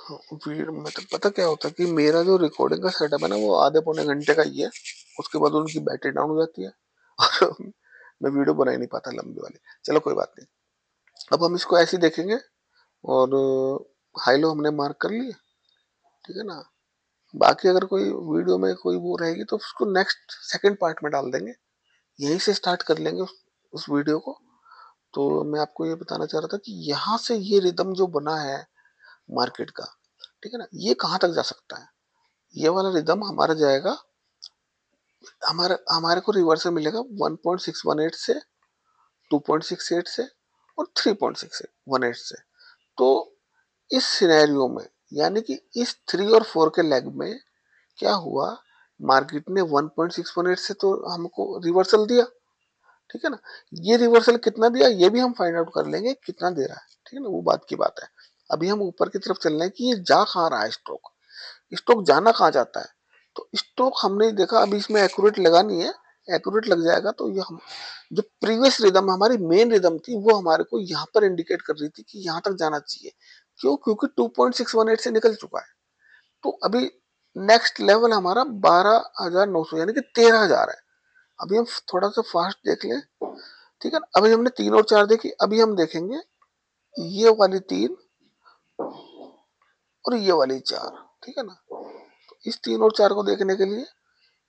Speaker 1: हाँ, मतलब पता क्या होता है कि मेरा जो रिकॉर्डिंग का सेटअप है ना वो आधे पौने घंटे का ही है। उसके बाद उनकी बैटरी डाउन हो जाती है और मैं वीडियो बना ही नहीं पाता लंबी वाली। चलो कोई बात नहीं। अब हम इसको ऐसे ही देखेंगे और हाई लो हमने मार्क कर लिए, ठीक है ना। बाकी अगर कोई वीडियो में कोई वो रहेगी तो उसको नेक्स्ट सेकंड पार्ट में डाल देंगे, यहीं से स्टार्ट कर लेंगे उस वीडियो को। तो मैं आपको ये बताना चाह रहा था कि यहाँ से ये रिदम जो बना है मार्केट का, ठीक है ना, ये कहाँ तक जा सकता है। ये वाला रिदम हमारा जाएगा, हमारे हमारे को रिवर्सल मिलेगा 1.618 से, 2.68 से और 3.618 से। तो इस सिनेरियो में यानी कि इस 3 और 4 के लेग में क्या हुआ, मार्केट ने 1.618 से तो हमको रिवर्सल दिया, ठीक है ना। ये रिवर्सल कितना दिया ये भी हम फाइंड आउट कर लेंगे कितना दे रहा है, ठीक है ना, वो बात की बात है। अभी हम ऊपर की तरफ चल रहे हैं कि ये जा कहाँ रहा है स्टॉक, स्टॉक जाना कहाँ चाहता है। तो स्टॉक हमने देखा, अभी इसमें एक्यूरेट लगा नहीं है, एक्यूरेट लग जाएगा तो ये हम जो प्रीवियस रिदम हमारी मेन रिदम थी वो हमारे को यहाँ पर इंडिकेट कर रही थी कि यहाँ तक जाना चाहिए। क्यों, क्योंकि 2.618 से निकल चुका है। तो अभी नेक्स्ट लेवल हमारा 12,900 यानी कि 13,000 है। अभी हम थोड़ा सा फास्ट देख लें, ठीक है ना। अभी हमने 3 और 4 देखी, अभी हम देखेंगे ये वाली 3 और ये वाली 4, ठीक है ना। तो इस 3 और 4 को देखने के लिए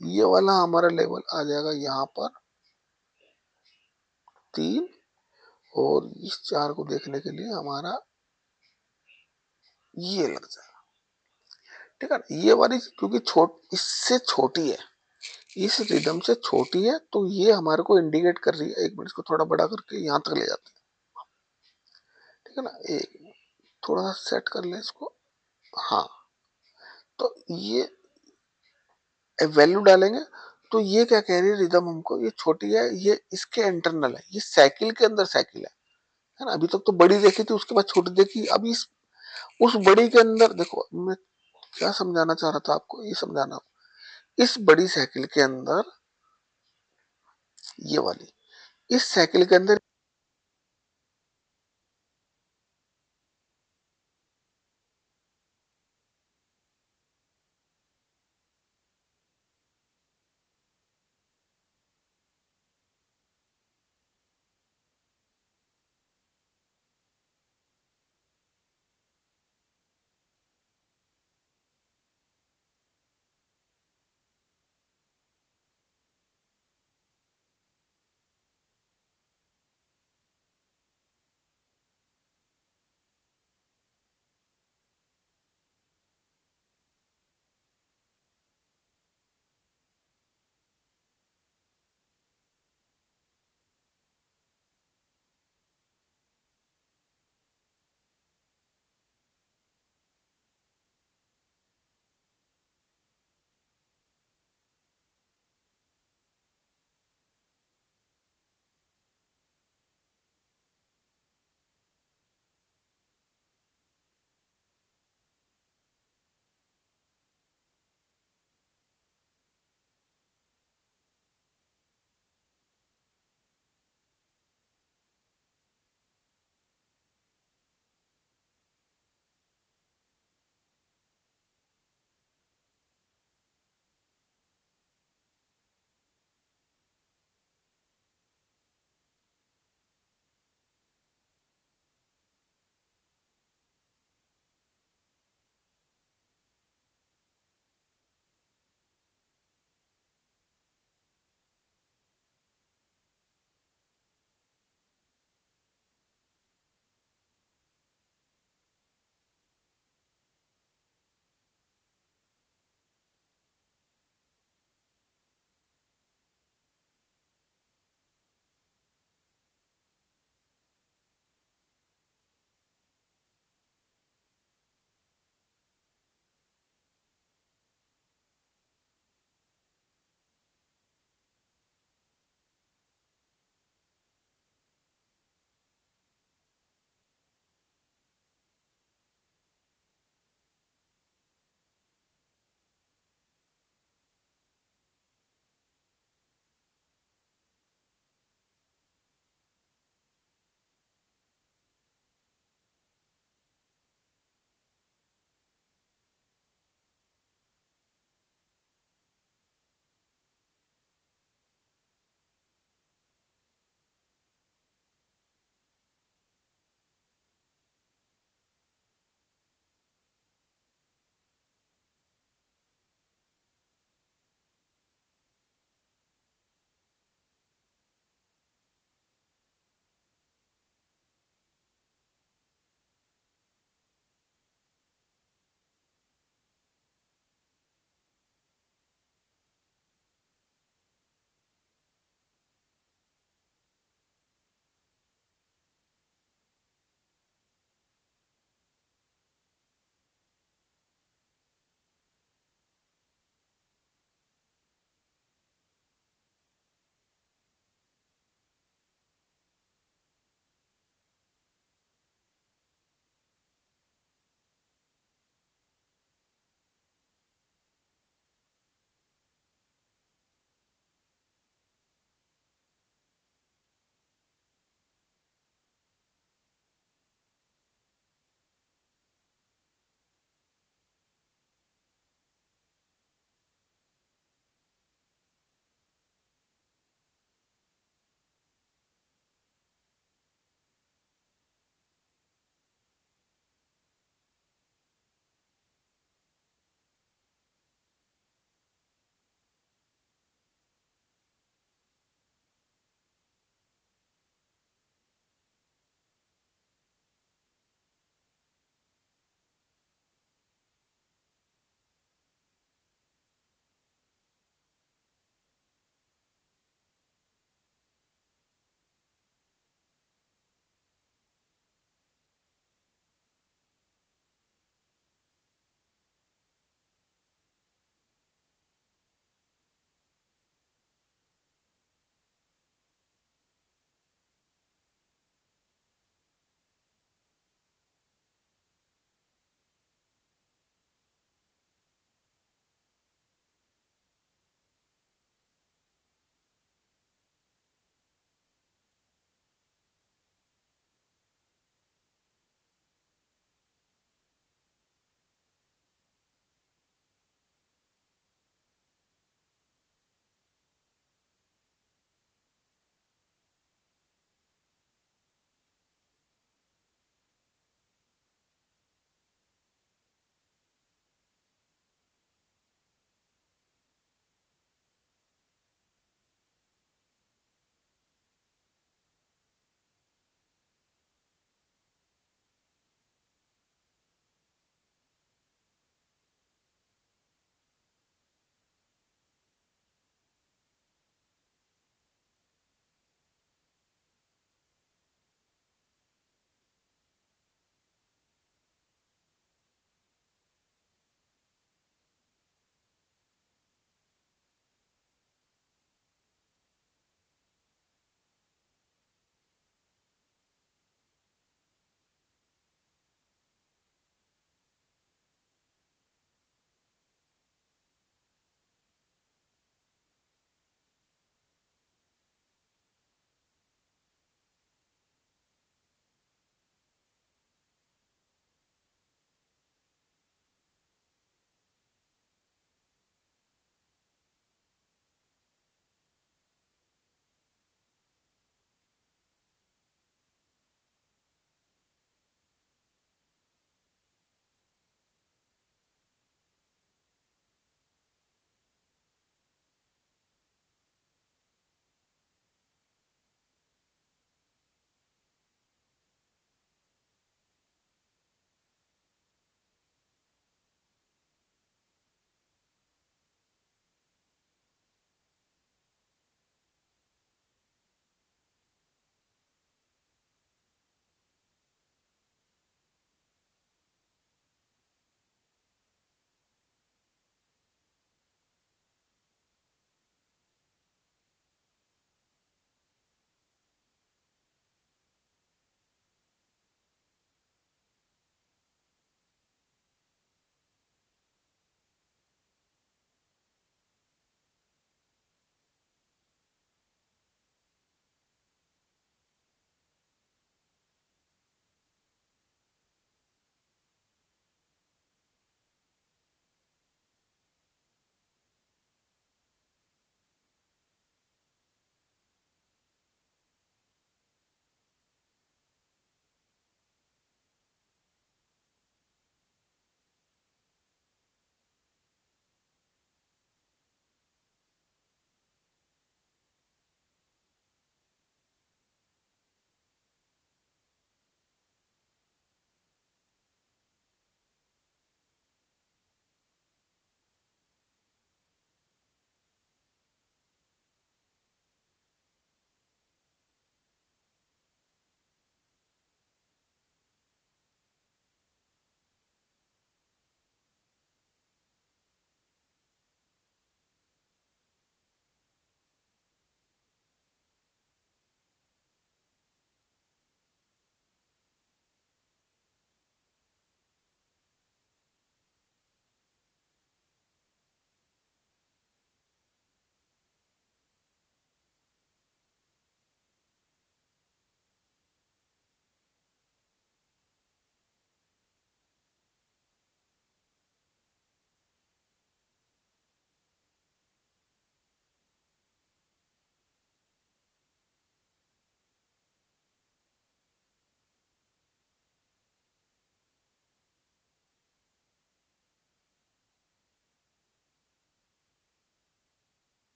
Speaker 1: ये वाला हमारा लेवल आ जाएगा यहाँ पर 3, और इस 4 को देखने के लिए हमारा ये लग जाएगा, ठीक है ना। ये वाली क्योंकि इससे छोटी है, इस रिदम से छोटी है, तो ये हमारे को इंडिकेट कर रही है। एक मिनट, इसको थोड़ा बड़ा करके यहाँ तक ले जाते हैं, ठीक है ना। एक थोड़ा सा सेट कर ले इसको, हाँ। तो ये वैल्यू डालेंगे तो ये क्या कह रही है रिदम हमको, ये छोटी है, ये इसके इंटरनल है, ये साइकिल के अंदर साइकिल है ना। अभी तक तो बड़ी देखी थी, उसके बाद छोटी देखी, अभी उस बड़ी के अंदर देखो। मैं क्या समझाना चाह रहा था आपको, ये समझाना, इस बड़ी साइकिल के अंदर ये वाली, इस साइकिल के अंदर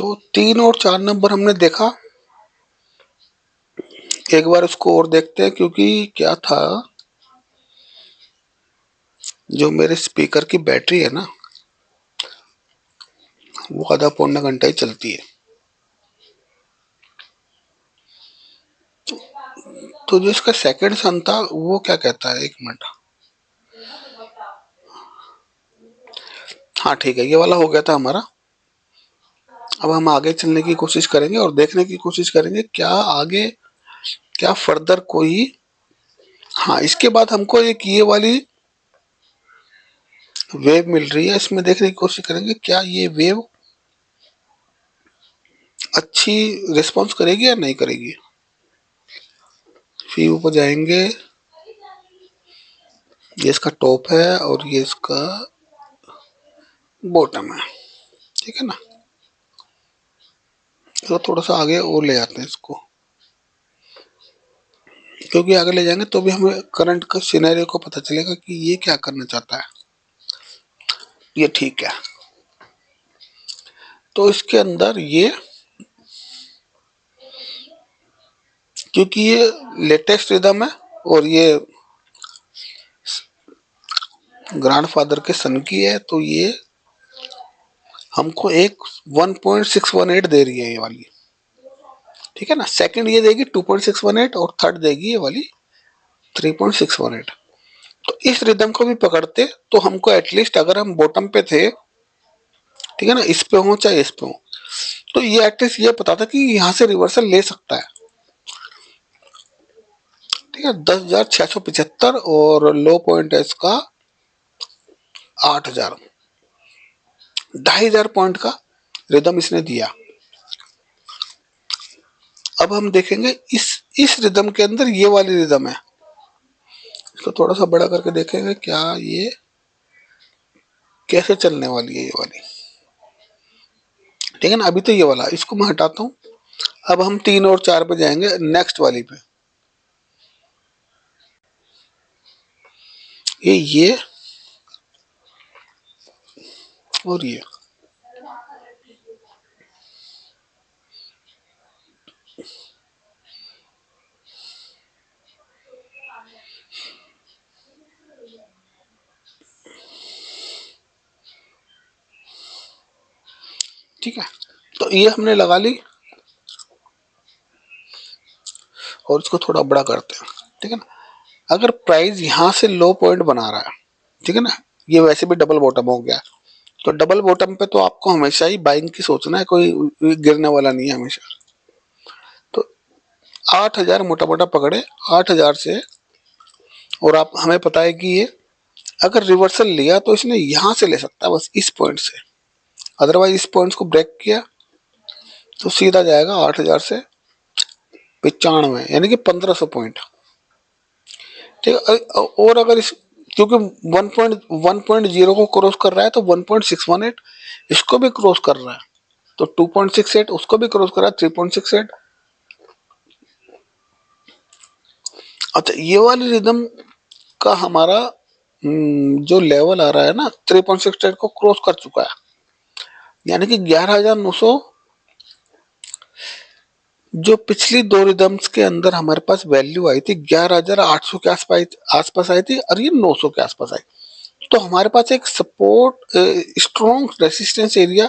Speaker 1: तो 3 और 4 नंबर हमने देखा, एक बार उसको और देखते हैं, क्योंकि क्या था, जो मेरे स्पीकर की बैटरी है ना, वो आधा पौना घंटा ही चलती है। तो जो इसका सेकंड सन था वो क्या कहता है, एक मिनट। हाँ ठीक है, ये वाला हो गया था हमारा। अब हम आगे चलने की कोशिश करेंगे और देखने की कोशिश करेंगे क्या आगे, क्या फर्दर कोई। हाँ, इसके बाद हमको एक ये वाली वेव मिल रही है, इसमें देखने की कोशिश करेंगे क्या ये वेव अच्छी रिस्पॉन्स करेगी या नहीं करेगी। फिर ऊपर जाएंगे, ये इसका टॉप है और ये इसका बॉटम है, ठीक है ना। तो थोड़ा सा आगे और ले जाते हैं इसको, क्योंकि आगे ले जाएंगे तो भी हमें करंट का सिनेरियो को पता चलेगा कि ये क्या करना चाहता है। ये ठीक है, तो इसके अंदर ये, क्योंकि ये लेटेस्ट रिदम है और ये ग्रैंडफादर के सन की है, तो ये हमको एक 1.618 दे रही है ये वाली, ठीक है ना। सेकंड ये देगी 2.618 और थर्ड देगी ये वाली 3.618। तो इस रिदम को भी पकड़ते तो हमको एटलीस्ट, अगर हम बॉटम पे थे, ठीक है ना, इस पे हो चाहे इस पे हो, तो ये एटलीस्ट ये पता था कि यहाँ से रिवर्सल ले सकता है, ठीक है। 10,675 और लो पॉइंट है इसका 8,000, 2,500 पॉइंट का रिदम इसने दिया। अब हम देखेंगे इस रिदम के अंदर ये वाली रिदम है, इसको थोड़ा सा बड़ा करके देखेंगे क्या ये कैसे चलने वाली है ये वाली, ठीक है ना। अभी तो ये वाला, इसको मैं हटाता हूँ। अब हम 3 और 4 पे जाएंगे, नेक्स्ट वाली पे। ये और ये, ठीक है। तो ये हमने लगा ली और इसको थोड़ा बड़ा करते हैं, ठीक है ना। अगर प्राइस यहाँ से लो पॉइंट बना रहा है, ठीक है ना, ये वैसे भी डबल बॉटम हो गया, तो डबल बॉटम पे तो आपको हमेशा ही बाइंग की सोचना है, कोई गिरने वाला नहीं है हमेशा। तो 8,000 मोटा मोटा पकड़े, 8,000 से, और आप, हमें पता है कि ये अगर रिवर्सल लिया तो इसने यहां से ले सकता है, बस इस पॉइंट से। अदरवाइज इस पॉइंट को ब्रेक किया तो सीधा जाएगा 8,000 से 95, यानी कि 1,500 पॉइंट, ठीक है। और अगर इस, क्योंकि 1.0 को क्रॉस कर रहा है तो 1.618 इसको भी क्रॉस कर रहा है, तो 2.68 उसको भी क्रॉस कर रहा है, 3.68। अच्छा, ये वाली रिदम का हमारा जो लेवल आ रहा है ना, 3.68 को क्रॉस कर चुका है, यानी कि 11,900, जो पिछली दो रिदम्स के अंदर हमारे पास वैल्यू आई थी 11,800 के आसपास आई थी, और ये 900 के आसपास आई। तो हमारे पास एक सपोर्ट, स्ट्रॉन्ग रेसिस्टेंस एरिया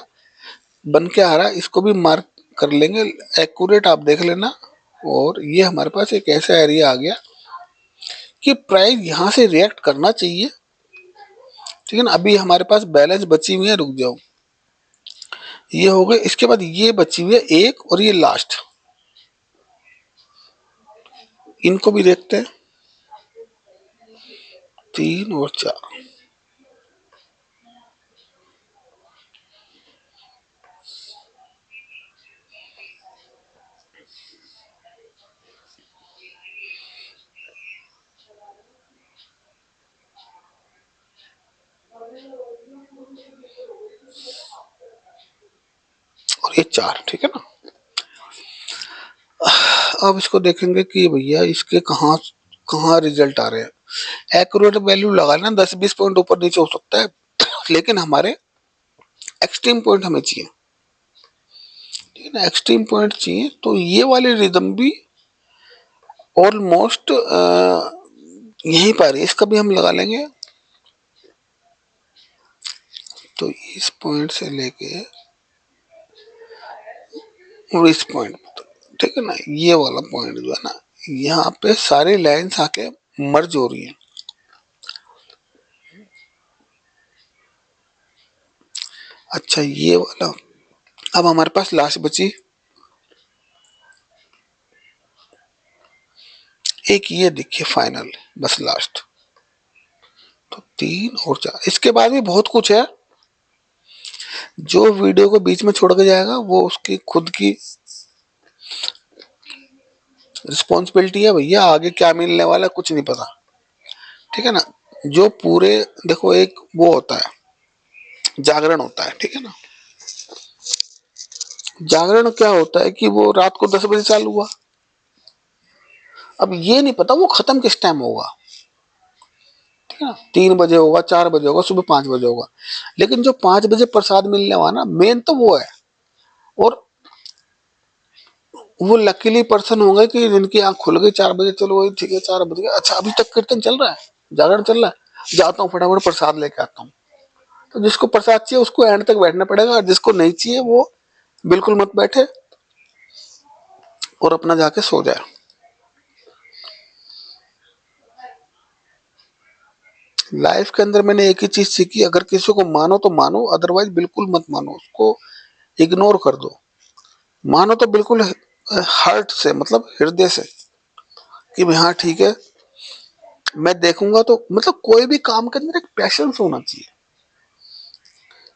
Speaker 1: बन के आ रहा है, इसको भी मार्क कर लेंगे, एक्यूरेट आप देख लेना। और ये हमारे पास एक ऐसा एरिया आ गया कि प्राइस यहाँ से रिएक्ट करना चाहिए, ठीक है ना। अभी हमारे पास बैलेंस बची हुई है, रुक जाओ, ये हो गए, इसके बाद ये बची हुई है एक, और ये लास्ट, इनको भी देखते हैं, 3 और 4, और ये 4, ठीक है ना। अब इसको देखेंगे कि भैया इसके कहाँ कहाँ रिजल्ट आ रहे हैं। एक्यूरेट वैल्यू लगा लेना, 10-20 पॉइंट ऊपर नीचे हो सकता है, लेकिन हमारे एक्सट्रीम पॉइंट हमें चाहिए। ठीक है ना, एक्सट्रीम पॉइंट चाहिए। तो ये वाली रिदम भी ऑलमोस्ट यहीं पर, इसका भी हम लगा लेंगे। तो इस पॉइंट से लेके और इस पॉइंट, ठीक है ना, ये वाला पॉइंट जो है ना, यहाँ पे सारी लाइंस आके मर्ज हो रही है। अच्छा ये वाला, अब हमारे पास लास्ट बची एक, ये देखिए फाइनल, बस लास्ट। तो 3 और 4, इसके बाद भी बहुत कुछ है। जो वीडियो को बीच में छोड़ के जाएगा वो उसकी खुद की रिस्पॉन्सिबिलिटी है भैया, आगे क्या मिलने वाला है कुछ नहीं पता, ठीक है ना। जो पूरे, देखो एक वो होता है, जागरण होता है, ठीक है ना। जागरण क्या होता है कि वो रात को 10 बजे चालू हुआ, अब ये नहीं पता वो खत्म किस टाइम होगा, ठीक है ना। 3 बजे होगा, 4 बजे होगा, सुबह 5 बजे होगा, लेकिन जो 5 बजे प्रसाद मिलने वाला ना, मेन तो वो है। और वो लकीली पर्सन होंगे कि जिनकी आंख खुल गई 4 बजे, चलो वही ठीक है, 4 बज गए, अच्छा अभी तक कीर्तन चल रहा है, जागरण चल रहा है, जाता हूँ फटाफट प्रसाद लेके आता हूँ। तो जिसको प्रसाद चाहिए उसको एंड तक बैठना पड़ेगा, और जिसको नहीं चाहिए वो बिल्कुल मत बैठे और अपना जाके सो जाए। लाइफ के अंदर मैंने एक ही चीज सीखी, अगर किसी को मानो तो मानो, अदरवाइज बिल्कुल मत मानो, उसको इग्नोर कर दो। मानो तो बिल्कुल हार्ट से, मतलब हृदय से, कि भाई हाँ ठीक है मैं देखूंगा। तो मतलब कोई भी काम के अंदर एक पैशंस होना चाहिए,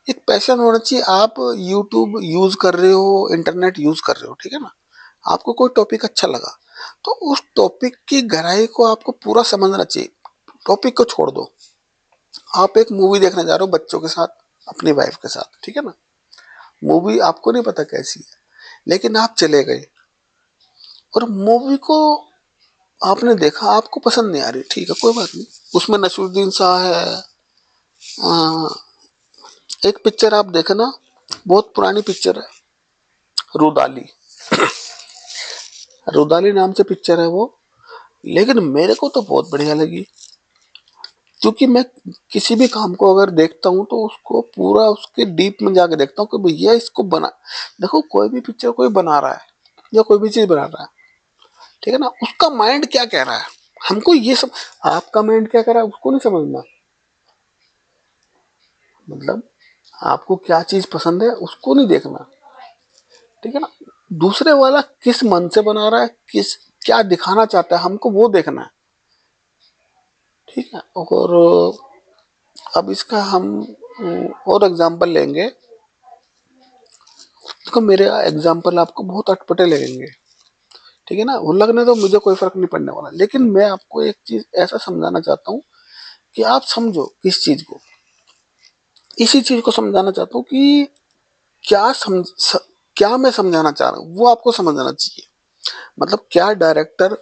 Speaker 1: एक पैशन होना चाहिए। आप यूट्यूब यूज कर रहे हो, इंटरनेट यूज कर रहे हो, ठीक है ना, आपको कोई टॉपिक अच्छा लगा, तो उस टॉपिक की गहराई को आपको पूरा समझना चाहिए, टॉपिक को छोड़ दो। आप एक मूवी देखने जा रहे हो बच्चों के साथ, अपनी वाइफ के साथ, ठीक है ना, मूवी आपको नहीं पता कैसी है, लेकिन आप चले गए और मूवी को आपने देखा, आपको पसंद नहीं आ रही, ठीक है कोई बात नहीं, उसमें नसीरुद्दीन शाह है। एक पिक्चर आप देखना, बहुत पुरानी पिक्चर है, रुदाली, रुदाली नाम से पिक्चर है वो, लेकिन मेरे को तो बहुत बढ़िया लगी। क्योंकि मैं किसी भी काम को अगर देखता हूँ तो उसको पूरा उसके डीप में जाके देखता हूँ कि भैया इसको बना, देखो कोई भी पिक्चर कोई बना रहा है या कोई भी चीज बना रहा है, ठीक है ना, उसका माइंड क्या कह रहा है, हमको ये सब, आपका माइंड क्या कह रहा है उसको नहीं समझना, मतलब आपको क्या चीज पसंद है उसको नहीं देखना, ठीक है ना। दूसरे वाला किस मन से बना रहा है, किस क्या दिखाना चाहता है, हमको वो देखना है, ठीक है। और अब इसका हम और एग्जांपल लेंगे, देखो मेरे एग्जांपल आपको बहुत अटपटे लगेंगे, ठीक है ना, वो लगने तो मुझे कोई फर्क नहीं पड़ने वाला, लेकिन मैं आपको एक चीज ऐसा समझाना चाहता हूँ कि आप समझो इस चीज को, इसी चीज को समझाना चाहता हूँ कि क्या क्या मैं समझाना चाह रहा हूँ वो आपको समझना चाहिए। मतलब क्या डायरेक्टर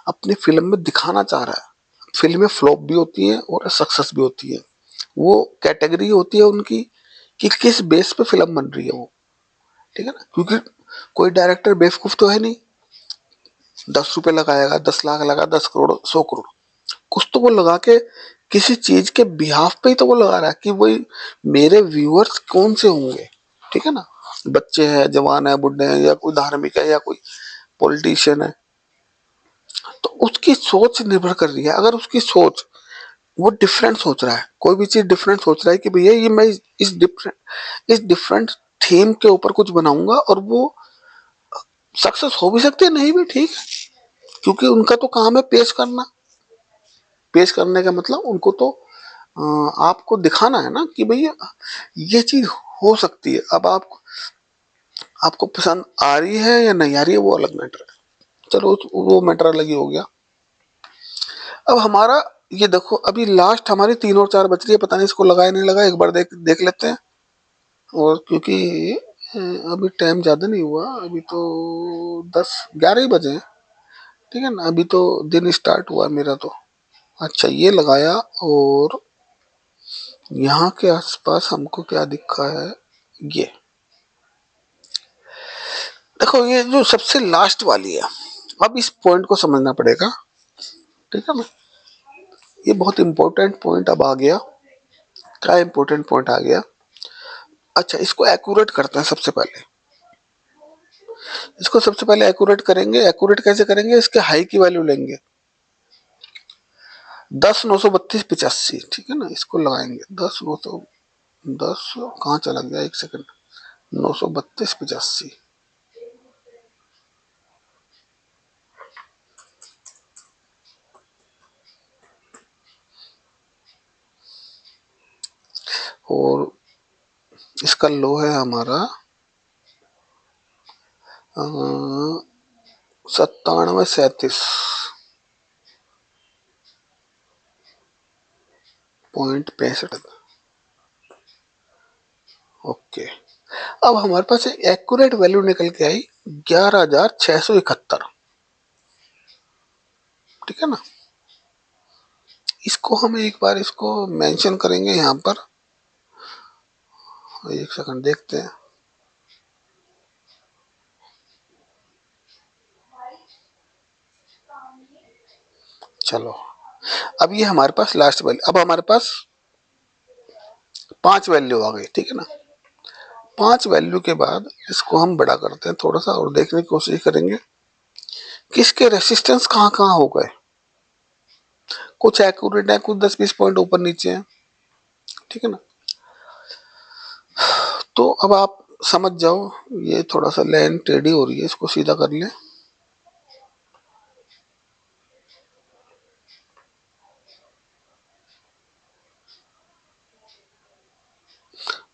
Speaker 1: अपनी फिल्म में दिखाना चाह रहा है। फिल्में फ्लॉप भी होती हैं और सक्सेस भी होती है, वो कैटेगरी होती है उनकी कि किस बेस पे फिल्म बन रही है वो, ठीक है ना। क्योंकि कोई डायरेक्टर बेवकूफ तो है नहीं, 10 रुपए लगाएगा, 10 लाख लगा, 10 करोड़, 100 करोड़, कुछ तो वो लगा के किसी चीज के बिहाफ पे ही तो वो लगा रहा है कि वही मेरे व्यूअर्स कौन से होंगे, ठीक है ना, बच्चे हैं, जवान है, बुढ़े हैं, या कोई धार्मिक है, या कोई पॉलिटिशियन है। तो उसकी सोच निर्भर कर रही है, अगर उसकी सोच वो डिफरेंट सोच रहा है, कोई भी चीज डिफरेंट सोच रहा है कि भैया ये मैं इस डिफरेंट थीम के ऊपर कुछ बनाऊंगा, और वो सक्सेस हो भी सकती है, नहीं भी, ठीक है, क्योंकि उनका तो काम है पेश करना, पेश करने का मतलब उनको तो आपको दिखाना है ना कि भैया ये चीज हो सकती है। अब आपको पसंद आ रही है या नहीं आ रही है वो अलग मैटर है, चलो वो मैटर अलग ही हो गया। अब हमारा ये देखो, अभी लास्ट हमारी 3 और 4 बच रही है, पता नहीं इसको लगा या नहीं लगा, एक बार देख देख लेते हैं। और क्योंकि अभी टाइम ज्यादा नहीं हुआ, अभी तो 10 11 ही बजे हैं, ठीक है ना, अभी तो दिन स्टार्ट हुआ मेरा तो। अच्छा ये लगाया, और यहाँ के आसपास हमको क्या दिखा है, ये देखो ये जो सबसे लास्ट वाली है, अब इस पॉइंट को समझना पड़ेगा, ठीक है ना। ये बहुत इंपॉर्टेंट पॉइंट अब आ गया। क्या इंपॉर्टेंट पॉइंट आ गया? अच्छा, इसको एक्यूरेट करते हैं सबसे पहले। इसको सबसे पहले एक्यूरेट करेंगे। एक्यूरेट कैसे करेंगे? इसके हाई की वैल्यू लेंगे 10 932 85, ठीक है ना। इसको लगाएंगे 10 900, 10 कहाँ चला गया, एक सेकंड, 932 85। और इसका लो है हमारा 9737.65। ओके, अब हमारे पास एक एक्यूरेट वैल्यू निकल के आई 11,671, ठीक है ना। इसको हम एक बार इसको मेंशन करेंगे यहाँ पर, एक सेकंड देखते हैं। चलो, अब ये हमारे पास लास्ट वैल्यू, अब हमारे पास 5 वैल्यू आ गई, ठीक है ना। 5 वैल्यू के बाद इसको हम बड़ा करते हैं थोड़ा सा और देखने की कोशिश करेंगे कि इसके रेसिस्टेंस कहाँ कहाँ हो गए। कुछ एक्यूरेट है, कुछ 10-20 पॉइंट ऊपर नीचे है, ठीक है ना। तो अब आप समझ जाओ, ये थोड़ा सा लाइन टेढ़ी हो रही है, इसको सीधा कर ले।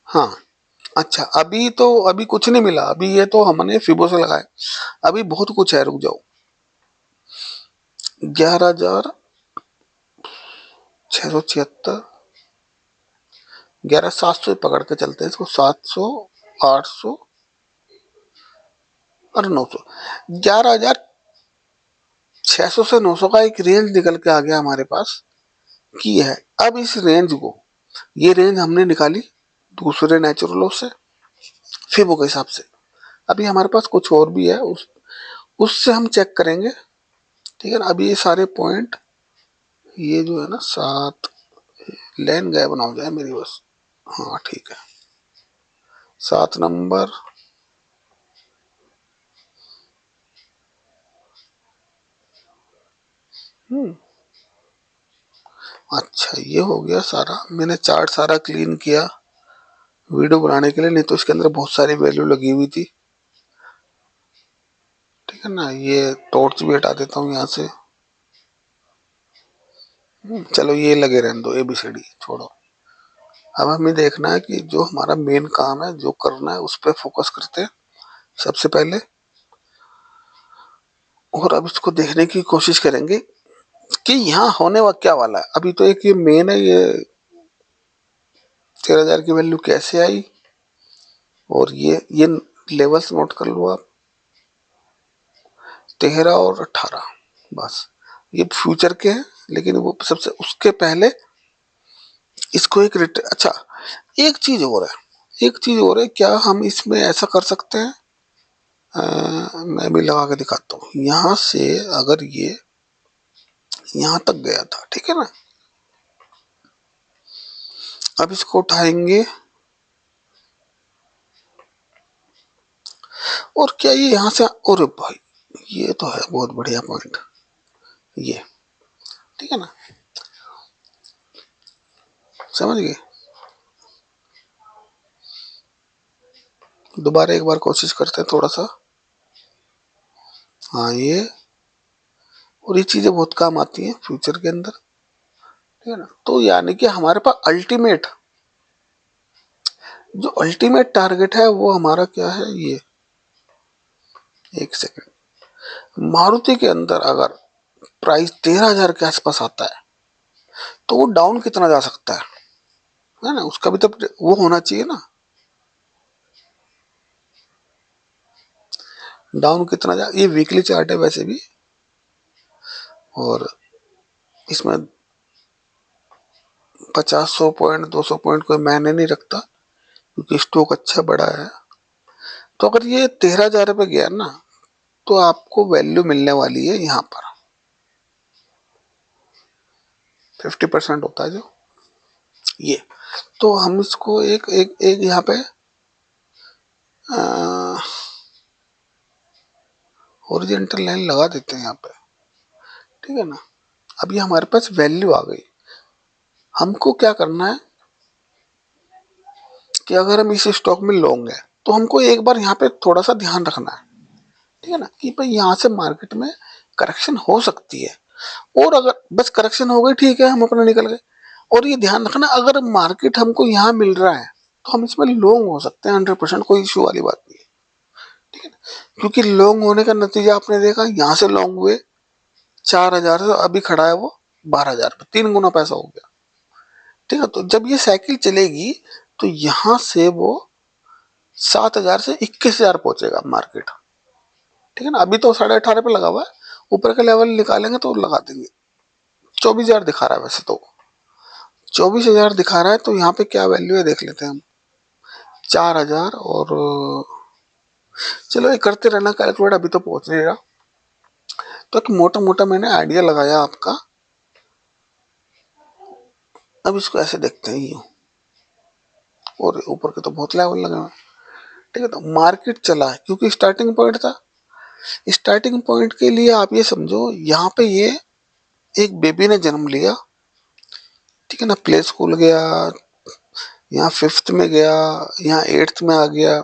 Speaker 1: हाँ, अच्छा, अभी कुछ नहीं मिला, अभी ये तो हमने फिबो से लगाया, अभी बहुत कुछ है, रुक जाओ। 11,676, 11,700 पकड़ के चलते हैं इसको, 700, 800 और 900, 11,600 से 900 का एक रेंज निकल के आ गया हमारे पास की है। अब इस रेंज को, ये रेंज हमने निकाली दूसरे नेचुरल लॉ से, फिबो के हिसाब से। अभी हमारे पास कुछ और भी है, उससे हम चेक करेंगे, ठीक है ना। अभी ये सारे पॉइंट, ये जो है ना 7, लाइन गायब ना हो जाए मेरी बस, हाँ ठीक है, 7 नंबर, अच्छा ये हो गया सारा। मैंने चार्ट सारा क्लीन किया वीडियो बनाने के लिए, नहीं तो इसके अंदर बहुत सारी वैल्यू लगी हुई थी, ठीक है ना। ये टॉर्च भी हटा देता हूँ यहाँ से। चलो ये लगे रहने दो, ABCD छोड़ो। अब हमें देखना है कि जो हमारा मेन काम है, जो करना है, उस पर फोकस करते हैं सबसे पहले। और अब इसको देखने की कोशिश करेंगे कि यहाँ होने क्या वाला है। अभी तो एक ये मेन है, ये 13,000 की वैल्यू कैसे आई, और ये लेवल्स नोट कर लो आप, 13 और 18, बस ये फ्यूचर के हैं। लेकिन वो सबसे उसके पहले इसको एक अच्छा, एक चीज और है, एक चीज और है, क्या हम इसमें ऐसा कर सकते हैं? मैं भी लगा के दिखाता हूँ। यहाँ से अगर ये यहाँ तक गया था, ठीक है ना, अब इसको उठाएंगे, और क्या ये यहाँ से, और भाई ये तो है बहुत बढ़िया पॉइंट, ये ठीक है ना, समझ गए। दोबारा एक बार कोशिश करते हैं थोड़ा सा, हाँ ये, और ये चीजें बहुत काम आती हैं फ्यूचर के अंदर, ठीक है ना। तो यानी कि हमारे पास अल्टीमेट, जो अल्टीमेट टारगेट है वो हमारा क्या है, ये, एक सेकंड, मारुति के अंदर अगर प्राइस 13,000 के आसपास आता है तो वो डाउन कितना जा सकता है ना, उसका भी तो वो होना चाहिए ना, डाउन कितना जा। ये वीकली चार्ट है वैसे भी, और इसमें 50 100 पॉइंट 200 पॉइंट कोई मायने नहीं रखता, क्योंकि स्टॉक अच्छा बड़ा है। तो अगर ये 13,000 पे गया ना, तो आपको वैल्यू मिलने वाली है यहाँ पर 50% होता है जो ये। तो हम इसको एक एक एक यहाँ पे ओरिजेंटल लाइन लगा देते हैं यहाँ पे, ठीक है ना। अब ये हमारे पास वैल्यू आ गई। हमको क्या करना है कि अगर हम इस स्टॉक में लॉन्ग है तो हमको एक बार यहाँ पे थोड़ा सा ध्यान रखना है, ठीक है ना, कि भाई यहाँ से मार्केट में करेक्शन हो सकती है, और अगर बस करेक्शन हो गई ठीक है, हम अपना निकल गए। और ये ध्यान रखना, अगर मार्केट हमको यहाँ मिल रहा है तो हम इसमें लॉन्ग हो सकते हैं 100%, कोई इशू वाली बात नहीं है, ठीक है ना। क्योंकि लॉन्ग होने का नतीजा आपने देखा, यहाँ से लॉन्ग हुए 4,000 से अभी खड़ा है वो 12,000 पे, 3 गुना पैसा हो गया, ठीक है। तो जब ये साइकिल चलेगी तो यहाँ से वो 7,000 से 21,000 पहुंचेगा मार्केट, ठीक है ना। अभी तो 18,500 पे लगा हुआ है, ऊपर का लेवल निकालेंगे तो लगा देंगे। 24,000 दिखा रहा है वैसे तो, 24,000 दिखा रहा है। तो यहाँ पे क्या वैल्यू है देख लेते हैं हम, 4,000 और चलो ये करते रहना कैलकुलेट, अभी तो पहुंच नहीं रहा। तो एक मोटा मोटा मैंने आइडिया लगाया आपका। अब इसको ऐसे देखते हैं यूं, और ऊपर के तो बहुत लेवल लगे हुए, ठीक है। तो मार्केट चला है क्योंकि स्टार्टिंग पॉइंट था। स्टार्टिंग पॉइंट के लिए आप ये समझो, यहाँ पे ये एक बेबी ने जन्म लिया, ठीक है ना। प्ले स्कूल गया, यहाँ 5th में गया, यहाँ 8th में आ गया,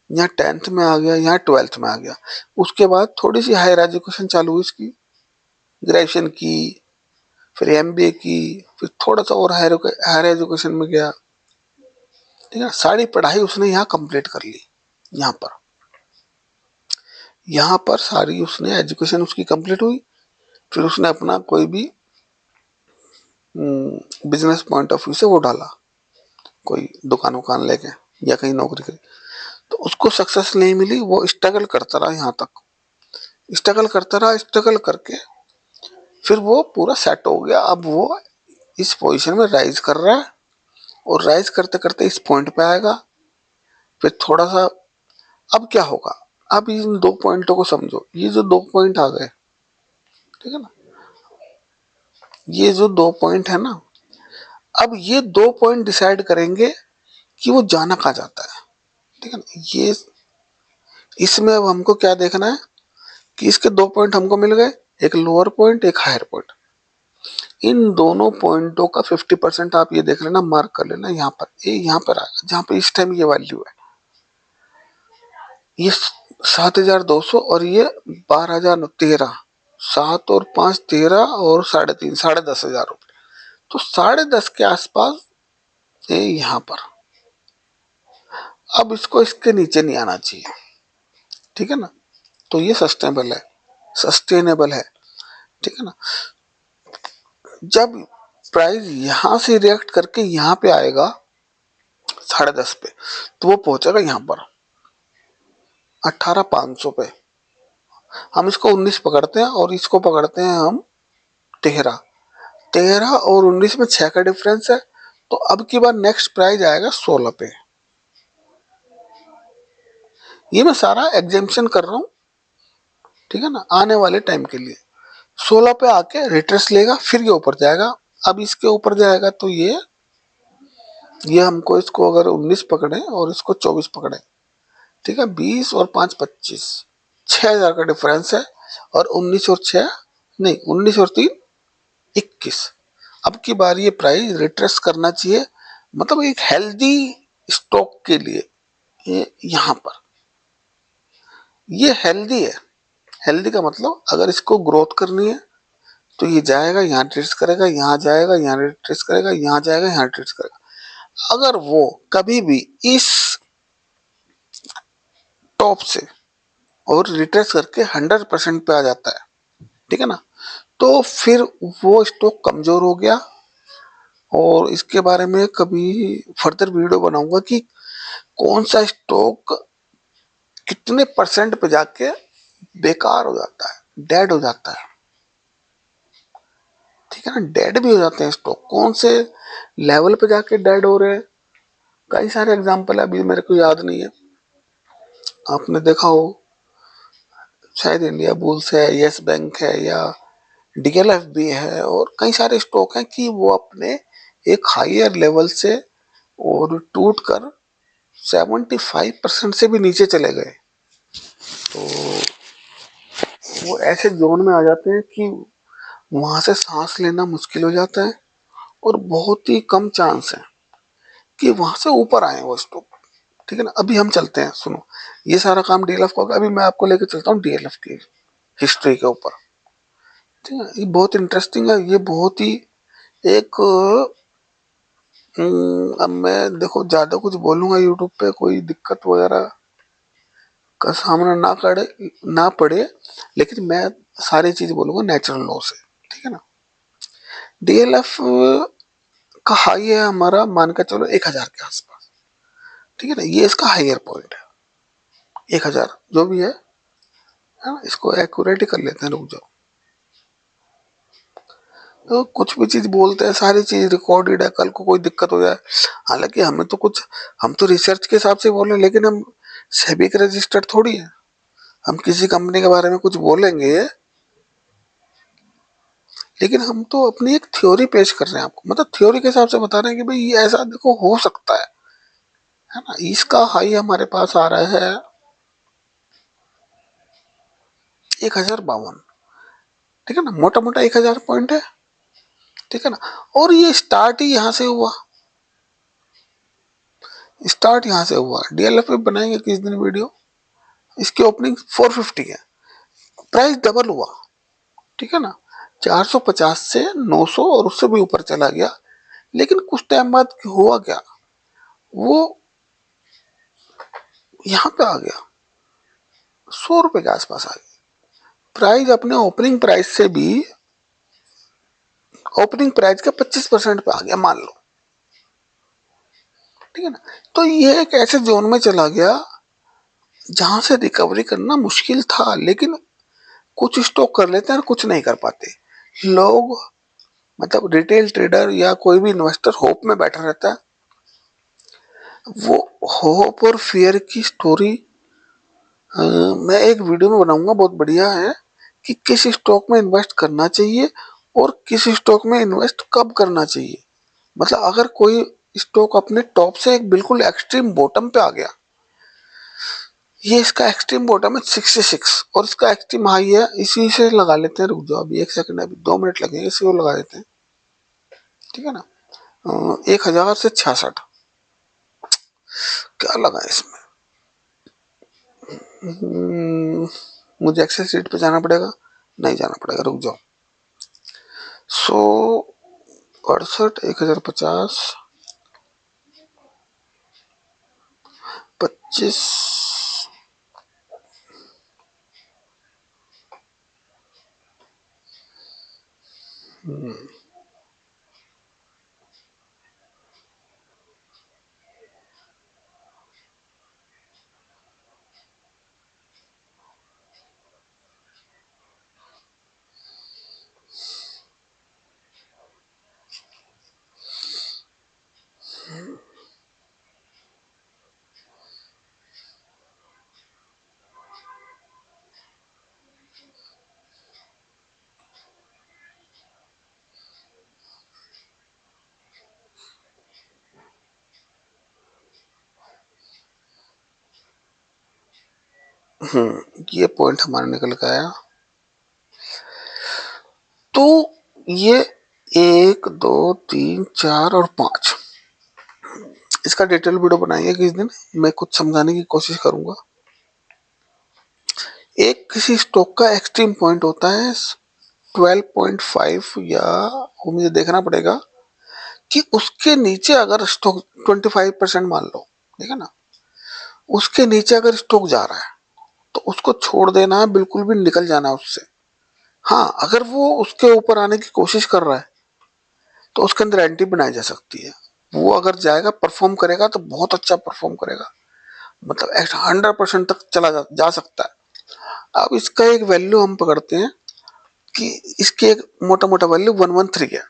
Speaker 1: यहाँ 10th में आ गया, यहाँ 12th में आ गया। उसके बाद थोड़ी सी हायर एजुकेशन चालू हुई इसकी, ग्रेजुएशन की, फिर एमबीए की, फिर थोड़ा सा और हायर एजुकेशन में गया, ठीक है। सारी पढ़ाई उसने यहाँ कंप्लीट कर ली। यहाँ पर सारी उसने एजुकेशन उसकी कंप्लीट हुई। फिर उसने अपना कोई भी बिजनेस पॉइंट ऑफ व्यू से वो डाला, कोई दुकान वुकान लेके या कहीं नौकरी करी, तो उसको सक्सेस नहीं मिली। वो स्ट्रगल करता रहा, यहाँ तक स्ट्रगल करता रहा, स्ट्रगल करके फिर वो पूरा सेट हो गया। अब वो इस पोजीशन में राइज कर रहा है, और राइज करते करते इस पॉइंट पे आएगा। फिर थोड़ा सा, अब क्या होगा, अब इन दो पॉइंटों को समझो, ये जो दो पॉइंट आ गए, ठीक है ना, ये जो दो पॉइंट है ना, अब ये दो पॉइंट डिसाइड करेंगे कि वो जाना कहाँ जाता है, ठीक है ना। ये इसमें अब हमको क्या देखना है कि इसके दो पॉइंट हमको मिल गए, एक लोअर पॉइंट एक हायर पॉइंट। इन दोनों पॉइंटों का 50% आप ये देख लेना, मार्क कर लेना यहाँ पर, ये यहाँ पर आएगा जहाँ पर इस टाइम ये वैल्यू है, ये 7,200 और ये 12,013, 7 और 5 13 और 3.5 10,500 रुपये। तो 10.5 के आसपास ये यहाँ पर। अब इसको इसके नीचे नहीं आना चाहिए, ठीक है ना। तो ये सस्टेनेबल है, ठीक है ना। जब प्राइस यहां से रिएक्ट करके यहाँ पे आएगा 10.5 पे, तो वो पहुंचेगा यहाँ पर 18,500 पे। हम इसको 19 पकड़ते हैं और इसको पकड़ते हैं हम 13। 13 और 19 में 6 का डिफरेंस है। तो अब की बार नेक्स्ट प्राइस आएगा 16 पे। ये मैं सारा एग्जाम्पशन कर रहा हूँ, ठीक है ना, आने वाले टाइम के लिए। 16 पे आके रिट्रेस लेगा, फिर ये ऊपर जाएगा। अब इसके ऊपर जाएगा तो ये हमको इसको अगर 19 पकड़े और इसको 24 पकड़े, ठीक है, 20 और 5 25, 6,000 का डिफरेंस है। और 19 और 6 नहीं, 19 और 3 21। अब की बार ये प्राइस रिट्रेस करना चाहिए, मतलब एक हेल्दी स्टॉक के लिए ये यहाँ पर ये हेल्दी है। हेल्दी का मतलब अगर इसको ग्रोथ करनी है तो ये जाएगा यहाँ ट्रेस करेगा, यहाँ जाएगा यहाँ ट्रेस करेगा, यहाँ जाएगा यहाँ ट्रेस करेगा। अगर वो कभी भी इस टॉप से और रिट्रेस करके 100% पे आ जाता है, ठीक है ना, तो फिर वो स्टॉक कमजोर हो गया। और इसके बारे में कभी फर्दर वीडियो बनाऊंगा कि कौन सा स्टॉक कितने परसेंट पे जाके बेकार हो जाता है, डेड हो जाता है, ठीक है ना। डेड भी हो जाते हैं स्टॉक, कौन से लेवल पे जाके डेड हो रहे हैं, कई सारे एग्जांपल है, अभी मेरे को याद नहीं है। आपने देखा हो, शायद इंडिया बुल्स है, यस बैंक है, या डीएलएफ भी है, और कई सारे स्टॉक हैं कि वो अपने एक हायर लेवल से और टूट कर 75% से भी नीचे चले गए। तो वो ऐसे जोन में आ जाते हैं कि वहां से सांस लेना मुश्किल हो जाता है, और बहुत ही कम चांस है कि वहां से ऊपर आए वो स्टॉक। ठीक है ना। अभी हम चलते हैं, सुनो, ये सारा काम डीएलएफ का होगा, अभी मैं आपको लेके चलता हूँ डीएलएफ की हिस्ट्री के ऊपर। ठीक है, ये बहुत इंटरेस्टिंग है, ये बहुत ही एक अब मैं देखो ज्यादा कुछ बोलूंगा यूट्यूब पे कोई दिक्कत वगैरह का सामना ना पड़े, लेकिन मैं सारी चीज बोलूंगा नेचुरल लॉ से। ठीक है ना। डीएलएफ का हाई है हमारा, मान के चलो 1000 के आसपास। ठीक है ना, ये इसका हाइयर पॉइंट है 1000 जो भी है ना। इसको एक्यूरेट ही कर लेते हैं, रुक जाओ। तो कुछ भी चीज बोलते हैं, सारी चीज रिकॉर्डेड है, कल को कोई दिक्कत हो जाए। हालांकि हमें तो कुछ, हम तो रिसर्च के हिसाब से बोल रहे हैं, लेकिन हम सेबी के रजिस्टर्ड थोड़ी है। हम किसी कंपनी के बारे में कुछ बोलेंगे, लेकिन हम तो अपनी एक थ्योरी पेश कर रहे हैं आपको, मतलब थ्योरी के हिसाब से बता रहे हैं कि भाई ये ऐसा देखो हो सकता है ना। इसका हाई हमारे पास आ रहा है 1052। ठीक है ना, मोटा मोटा 1000 पॉइंट है। ठीक है ना, और ये स्टार्ट ही यहाँ से हुआ, स्टार्ट यहाँ से हुआ। डीएलएफ पे बनाएंगे किस दिन वीडियो। इसकी ओपनिंग 450 है, प्राइस डबल हुआ। ठीक है ना, 450 से 900 और उससे भी ऊपर चला गया। लेकिन कुछ टाइम बाद हुआ क्या, वो यहाँ पे आ गया, 100 रुपए के आसपास आ गया। प्राइस अपने ओपनिंग प्राइस से भी, ओपनिंग प्राइस के 25% पे आ गया मान लो। ठीक है ना, तो ये एक ऐसे जोन में चला गया जहां से रिकवरी करना मुश्किल था। लेकिन कुछ स्टॉक कर लेते हैं और कुछ नहीं कर पाते लोग। मतलब रिटेल ट्रेडर या कोई भी इन्वेस्टर होप में बैठा रहता है। वो होप और फियर की स्टोरी मैं एक वीडियो में बनाऊंगा, बहुत बढ़िया है, कि किस स्टॉक में इन्वेस्ट करना चाहिए और किस स्टॉक में इन्वेस्ट कब करना चाहिए। मतलब अगर कोई स्टॉक अपने टॉप से एक बिल्कुल एक्सट्रीम बॉटम पे आ गया, ये इसका एक्सट्रीम बॉटम है 66 और इसका एक्सट्रीम हाई है, इसी से लगा लेते हैं। रुक जाओ अभी 1 सेकंड, अभी 2 मिनट लगेंगे, इसी को लगा देते हैं। ठीक है ना, 1000 से 66 क्या लगा इसमें। मुझे एक्सेस सीट पे जाना पड़ेगा, नहीं जाना पड़ेगा, रुक जाओ। 168, 1050, 25। ये पॉइंट हमारा निकल के आया। तो ये 1 2 3 4 और 5, इसका डिटेल वीडियो बनाएंगे किस दिन, मैं कुछ समझाने की कोशिश करूंगा। एक किसी स्टॉक का एक्सट्रीम पॉइंट होता है 12.5, या वो मुझे देखना पड़ेगा कि उसके नीचे अगर स्टॉक 25% मान लो, ठीक है ना, उसके नीचे अगर स्टॉक जा रहा है तो उसको छोड़ देना है, बिल्कुल भी निकल जाना है उससे। हाँ, अगर वो उसके ऊपर आने की कोशिश कर रहा है तो उसके अंदर एंट्री बनाई जा सकती है। वो अगर जाएगा, परफॉर्म करेगा तो बहुत अच्छा परफॉर्म करेगा, मतलब 100% तक जा सकता है। अब इसका एक वैल्यू हम पकड़ते हैं कि इसके एक मोटा मोटा वैल्यू 113 है।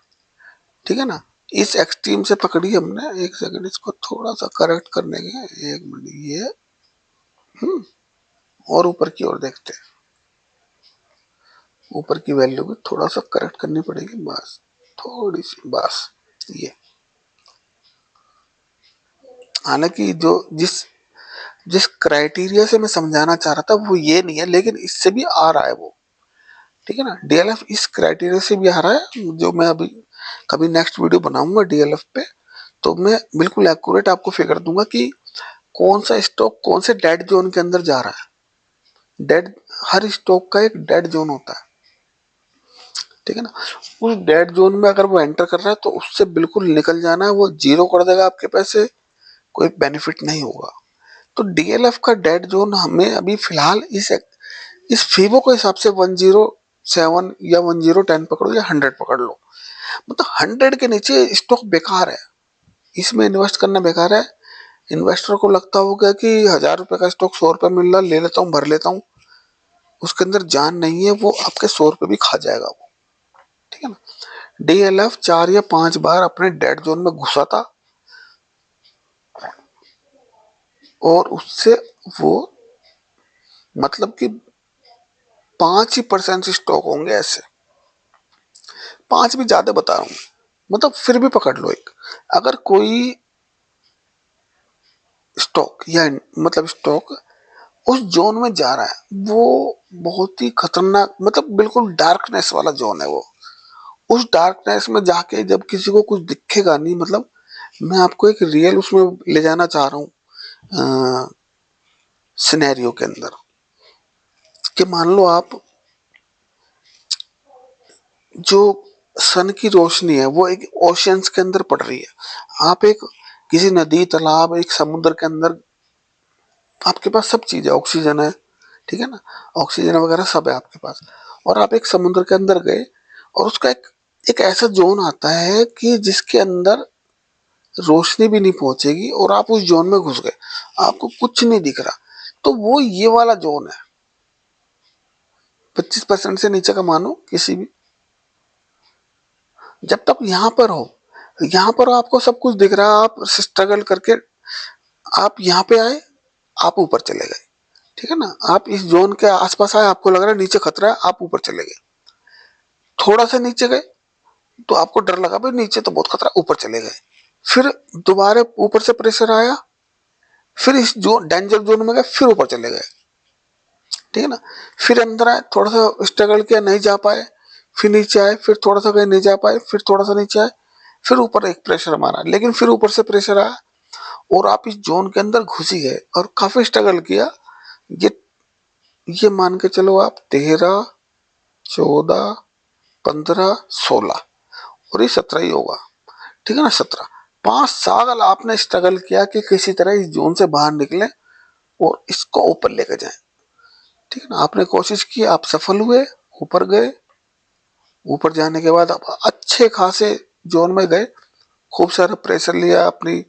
Speaker 1: ठीक है ना, इस एक्सट्रीम से पकड़ी हमने। 1 सेकंड, इसको थोड़ा सा करेक्ट करने के, 1 मिनट, ये और ऊपर की ओर देखते हैं, ऊपर की वैल्यू भी थोड़ा सा करेक्ट करनी पड़ेगी, बस थोड़ी सी, बस ये। हालांकि जो जिस जिस क्राइटेरिया से मैं समझाना चाह रहा था वो ये नहीं है, लेकिन इससे भी आ रहा है वो, ठीक है ना। डीएलएफ इस क्राइटेरिया से भी आ रहा है, जो मैं अभी कभी नेक्स्ट वीडियो बनाऊंगा डीएलएफ पे, तो मैं बिल्कुल एक्यूरेट आपको फिगर दूंगा कि कौन सा स्टॉक कौन से डेड जोन के अंदर जा रहा है। डेड, हर स्टॉक का एक डेड जोन होता है, ठीक है ना। उस डेड जोन में अगर वो एंटर कर रहा है तो उससे बिल्कुल निकल जाना है, वो जीरो कर देगा आपके पैसे, कोई बेनिफिट नहीं होगा। तो डीएलएफ का डेड जोन हमें अभी फिलहाल इस फीबो के हिसाब से 107 या 1010 पकड़ो या 100 पकड़ लो, मतलब 100 के नीचे स्टॉक बेकार है, इसमें इन्वेस्ट करना बेकार है। इन्वेस्टर को लगता होगा कि 1000 रुपए का स्टॉक 100 रुपए मिल रहा, ले लेता हूँ, भर लेता हूँ, उसके अंदर जान नहीं है, वो आपके 100 रुपए भी खा जाएगा वो, ठीक है ना। डीएलएफ 4 या 5 बार अपने डेड जोन में घुसा था और उससे वो मतलब कि 5% स्टॉक होंगे ऐसे, 5 भी ज्यादा बता रहा हूँ, मतलब फिर भी पकड़ लो एक। अगर कोई स्टॉक या मतलब स्टॉक उस जोन में जा रहा है, वो बहुत ही खतरनाक, मतलब बिल्कुल डार्कनेस वाला जोन है वो। उस डार्कनेस में जाके जब किसी को कुछ दिखेगा नहीं, मतलब मैं आपको एक रियल उसमें ले जाना चाह रहा हूँ सिनेरियो के अंदर, कि मान लो आप जो सन की रोशनी है वो एक ओशियंस के अंदर पड़ रही है, आप एक किसी नदी तालाब एक समुद्र के अंदर, आपके पास सब चीज है, ऑक्सीजन है, ठीक है ना, ऑक्सीजन वगैरह सब है आपके पास, और आप एक समुद्र के अंदर गए और उसका एक ऐसा जोन आता है कि जिसके अंदर रोशनी भी नहीं पहुंचेगी और आप उस जोन में घुस गए, आपको कुछ नहीं दिख रहा, तो वो ये वाला जोन है। 25% से नीचे का मानो किसी भी, जब तक यहां पर हो, यहां पर आपको सब कुछ दिख रहा है, आप स्ट्रगल करके आप यहां पे आए, आप ऊपर चले गए, ठीक है ना, आप इस जोन के आसपास आए, आपको लग रहा है नीचे खतरा है, आप ऊपर चले गए, थोड़ा सा नीचे गए तो आपको डर लगा भाई नीचे तो बहुत खतरा, ऊपर चले गए, फिर दोबारा ऊपर से प्रेशर आया, फिर इस जो डेंजर जोन में गए, फिर ऊपर चले गए, ठीक है ना, फिर अंदर आए, थोड़ा सा स्ट्रगल किया, नहीं जा पाए, फिर नीचे आए, फिर थोड़ा सा गए, नहीं जा पाए, फिर थोड़ा सा नीचे आए, फिर ऊपर एक प्रेशर मारा, लेकिन फिर ऊपर से प्रेशर आया और आप इस जोन के अंदर घुस ही गए और काफी स्ट्रगल किया। ये ये मान के चलो आप 13, 14, 15, 16 और ये 17 ही होगा, ठीक है ना, 17, 5 साल आपने स्ट्रगल किया कि किसी तरह इस जोन से बाहर निकले और इसको ऊपर लेके जाए, ठीक है ना, आपने कोशिश की, आप सफल हुए, ऊपर गए, ऊपर जाने के बाद आप अच्छे खासे जोन में गए, खूब सारा प्रेशर लिया, अपनी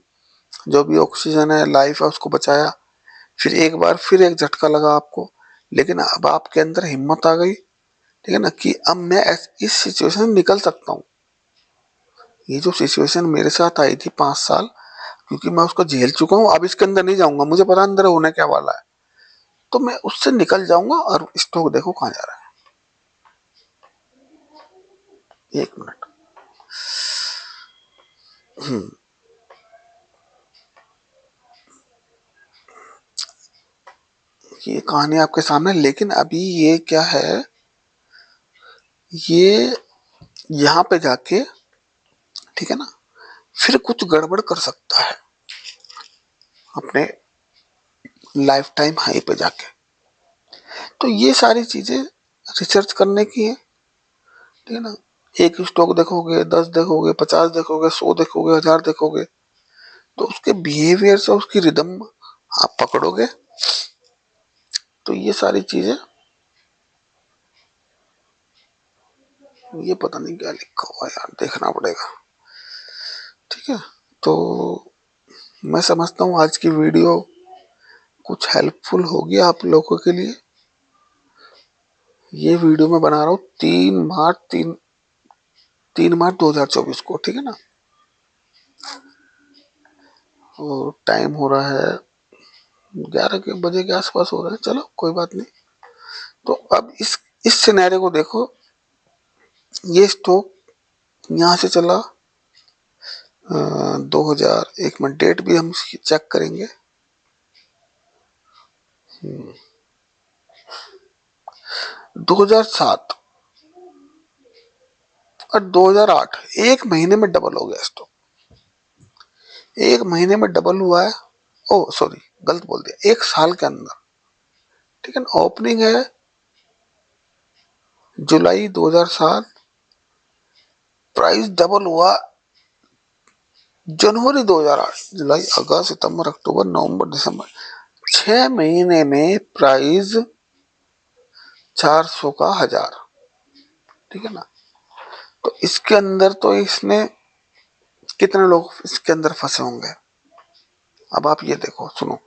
Speaker 1: जो भी ऑक्सीजन है लाइफ है उसको बचाया, फिर एक बार फिर एक झटका लगा आपको, लेकिन अब आपके अंदर हिम्मत आ गई, ठीक है ना, कि अब मैं इस सिचुएशन में निकल सकता हूँ। ये जो सिचुएशन मेरे साथ आई थी 5 साल, क्योंकि मैं उसको झेल चुका हूँ, अब इसके अंदर नहीं जाऊंगा, मुझे पता अंदर होने क्या वाला है, तो मैं उससे निकल जाऊंगा। और स्टॉक देखो कहाँ जा रहा है, 1 मिनट। ये कहानी आपके सामने, लेकिन अभी ये क्या है, ये यहाँ पे जाके, ठीक है ना, फिर कुछ गड़बड़ कर सकता है अपने लाइफ टाइम हाई पे जाके। तो ये सारी चीजें रिसर्च करने की है, ठीक है ना। एक स्टॉक देखोगे, 10 देखोगे, 50 देखोगे, 100 देखोगे, 1000 देखोगे, तो उसके बिहेवियर से उसकी रिदम आप पकड़ोगे, तो ये सारी चीजें, ये पता नहीं क्या लिखा हुआ है यार, देखना पड़ेगा, ठीक है। तो मैं समझता हूँ आज की वीडियो कुछ हेल्पफुल होगी आप लोगों के लिए। ये वीडियो मैं बना रहा हूँ 3 मार्च 2024 को, ठीक है ना, और टाइम हो रहा है 11 के बजे के आसपास हो रहा है। चलो कोई बात नहीं। तो अब इस सिनेरियो को देखो, ये स्टॉक यहाँ से चला 2000, एक मिनट डेट भी हम चेक करेंगे। 2007 और 2008, एक महीने में डबल हो गया स्टॉक। एक महीने में डबल हुआ है। ओ सॉरी, गलत बोल दिया, एक साल के अंदर। ठीक है ना। ओपनिंग है जुलाई 2007, प्राइस डबल हुआ जनवरी 2008, जुलाई अगस्त सितंबर अक्टूबर नवंबर दिसंबर, 6 महीने में प्राइस 400 का 1000। ठीक है ना। तो इसके अंदर तो इसने कितने लोग इसके अंदर फंसे होंगे। अब आप ये देखो, सुनो।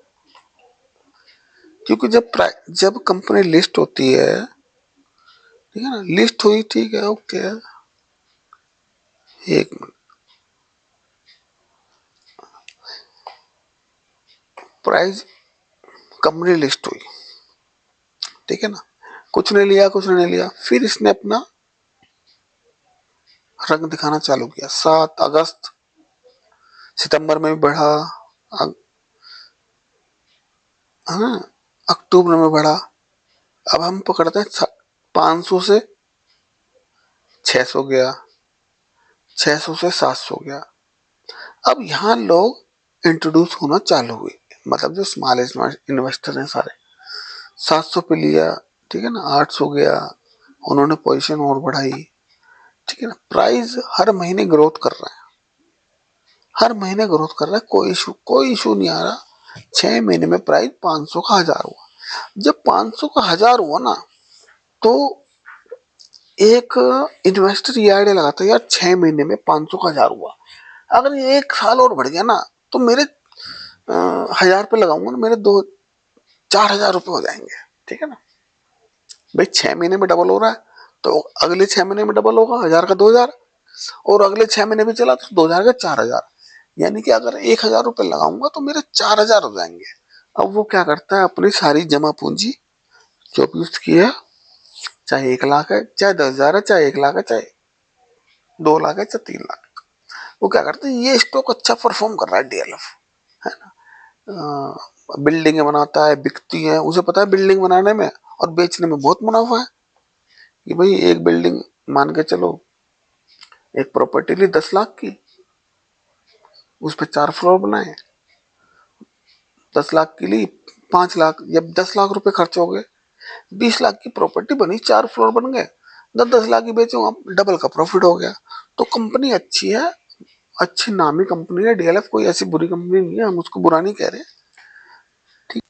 Speaker 1: क्योंकि जब कंपनी लिस्ट होती है, ठीक है ना, लिस्ट हुई, ठीक है, ओके, एक मिनट, प्राइस, कंपनी लिस्ट हुई, ठीक है ना, कुछ ने लिया कुछ ने नहीं लिया, फिर इसने अपना रंग दिखाना चालू किया। 7 अगस्त, सितंबर में भी बढ़ा, हाँ, अक्टूबर में बढ़ा। अब हम पकड़ते हैं 500 से 600 गया, 600 से 700 गया। अब यहाँ लोग इंट्रोड्यूस होना चालू हुए, मतलब जो स्मॉल इन्वेस्टर हैं सारे, 700 पे लिया, ठीक है ना, 800 गया, उन्होंने पोजीशन और बढ़ाई। ठीक है ना। प्राइस हर महीने ग्रोथ कर रहा है, हर महीने ग्रोथ कर रहा है, कोई इशू नहीं आ रहा। 6 महीने में प्राइस 500 का 1000 हुआ। जब 500 का 1000 हुआ ना, तो एक इन्वेस्टर ये आइडिया लगाता है, यार 6 महीने में 500 का 1000 हुआ, अगर ये एक साल और बढ़ गया ना, तो मेरे 1000 पे लगाऊंगा ना, मेरे 2-4 हजार रुपये हो जाएंगे। ठीक है ना। भाई 6 महीने में डबल हो रहा है, तो अगले 6 महीने में डबल होगा, 1000 का 2000, और अगले 6 महीने भी चला तो 2000 का 4000। यानी कि अगर 1000 रुपये लगाऊंगा तो मेरे 4000 हो जाएंगे। अब वो क्या करता है, अपनी सारी जमा पूंजी जो भी उसकी है, चाहे 1 लाख है, चाहे 10,000 है, चाहे 1 लाख है, चाहे 2 लाख है, चाहे 3 लाख, वो क्या करते हैं, ये स्टॉक अच्छा परफॉर्म कर रहा है डीएलएफ, है ना, बिल्डिंगें बनाता है, बिकती है, उसे पता है बिल्डिंग बनाने में और बेचने में बहुत मुनाफा है। कि भाई एक बिल्डिंग, मान के चलो, एक प्रॉपर्टी ली 10 लाख की, उस पर 4 फ्लोर बनाए, 10 लाख की ली, 5 लाख, जब 10 लाख रुपए खर्च हो गए, 20 लाख की प्रॉपर्टी बनी, 4 फ्लोर बन गए, 10-10 लाख की बेचूंगा, डबल का प्रॉफिट हो गया। तो कंपनी अच्छी है, अच्छी नामी कंपनी है डीएलएफ, कोई ऐसी बुरी कंपनी नहीं है, हम उसको बुरा नहीं कह रहे। ठीक।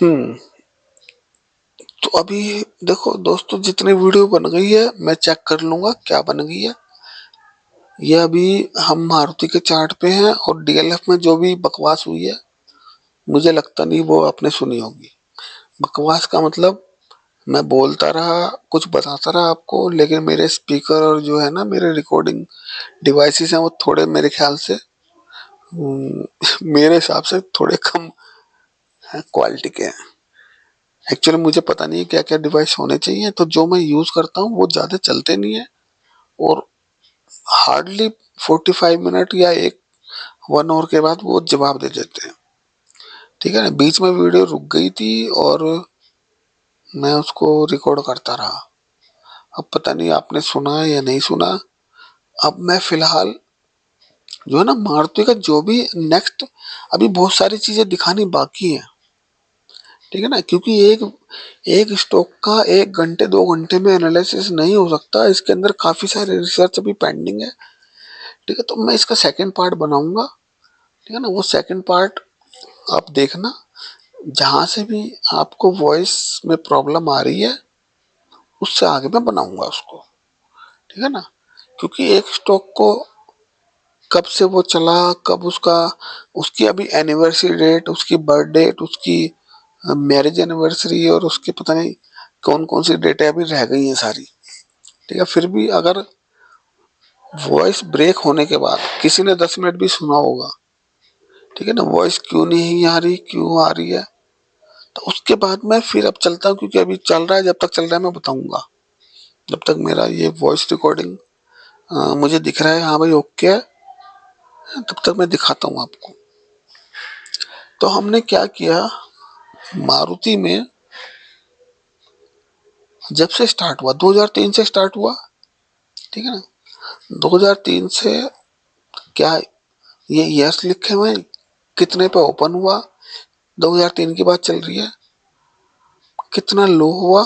Speaker 1: हम्म। तो अभी देखो दोस्तों, जितनी वीडियो बन गई है मैं चेक कर लूंगा क्या बन गई है। ये अभी हम मारुति के चार्ट पे हैं, और डीएलएफ में जो भी बकवास हुई है मुझे लगता नहीं वो आपने सुनी होगी। बकवास का मतलब, मैं बोलता रहा, कुछ बताता रहा आपको, लेकिन मेरे स्पीकर और जो है ना मेरे रिकॉर्डिंग डिवाइसेस हैं वो थोड़े मेरे ख्याल से मेरे हिसाब से थोड़े कम क्वालिटी के हैं। एक्चुअली मुझे पता नहीं है क्या क्या डिवाइस होने चाहिए, तो जो मैं यूज करता हूँ वो ज्यादा चलते नहीं है, और हार्डली 45 मिनट या एक 1 आवर के बाद वो जवाब दे देते हैं। ठीक है ना, बीच में वीडियो रुक गई थी और मैं उसको रिकॉर्ड करता रहा। अब पता नहीं आपने सुना या नहीं सुना। अब मैं फिलहाल जो है ना मारुति का जो भी नेक्स्ट, अभी बहुत सारी चीजें दिखानी बाकी है। ठीक है ना, क्योंकि एक एक स्टॉक का 1 घंटे 2 घंटे में एनालिसिस नहीं हो सकता, इसके अंदर काफी सारे रिसर्च अभी पेंडिंग है। ठीक है, तो मैं इसका सेकंड पार्ट बनाऊंगा। ठीक है ना, वो सेकंड पार्ट आप देखना, जहां से भी आपको वॉइस में प्रॉब्लम आ रही है उससे आगे मैं बनाऊंगा उसको। ठीक है ना, क्योंकि एक स्टॉक को कब से वो चला, कब उसका, उसकी अभी एनिवर्सरी डेट, उसकी बर्थ डेट, उसकी मैरिज एनिवर्सरी, और उसके पता नहीं कौन कौन सी डेटें अभी रह गई हैं सारी। ठीक है, फिर भी अगर वॉइस ब्रेक होने के बाद किसी ने 10 मिनट भी सुना होगा, ठीक है ना, वॉइस क्यों नहीं आ रही, क्यों आ रही है, तो उसके बाद मैं फिर अब चलता हूँ, क्योंकि अभी चल रहा है, जब तक चल रहा है मैं बताऊंगा। जब तक मेरा ये वॉइस रिकॉर्डिंग मुझे दिख रहा है हाँ भाई ओके है, तब तक मैं दिखाता हूँ आपको। तो हमने क्या किया, मारुति में जब से स्टार्ट हुआ, 2003 से स्टार्ट हुआ। ठीक है ना, 2003 से क्या, ये यस लिखे हुए हैं, कितने पे ओपन हुआ, 2003 की बात चल रही है, कितना लो हुआ।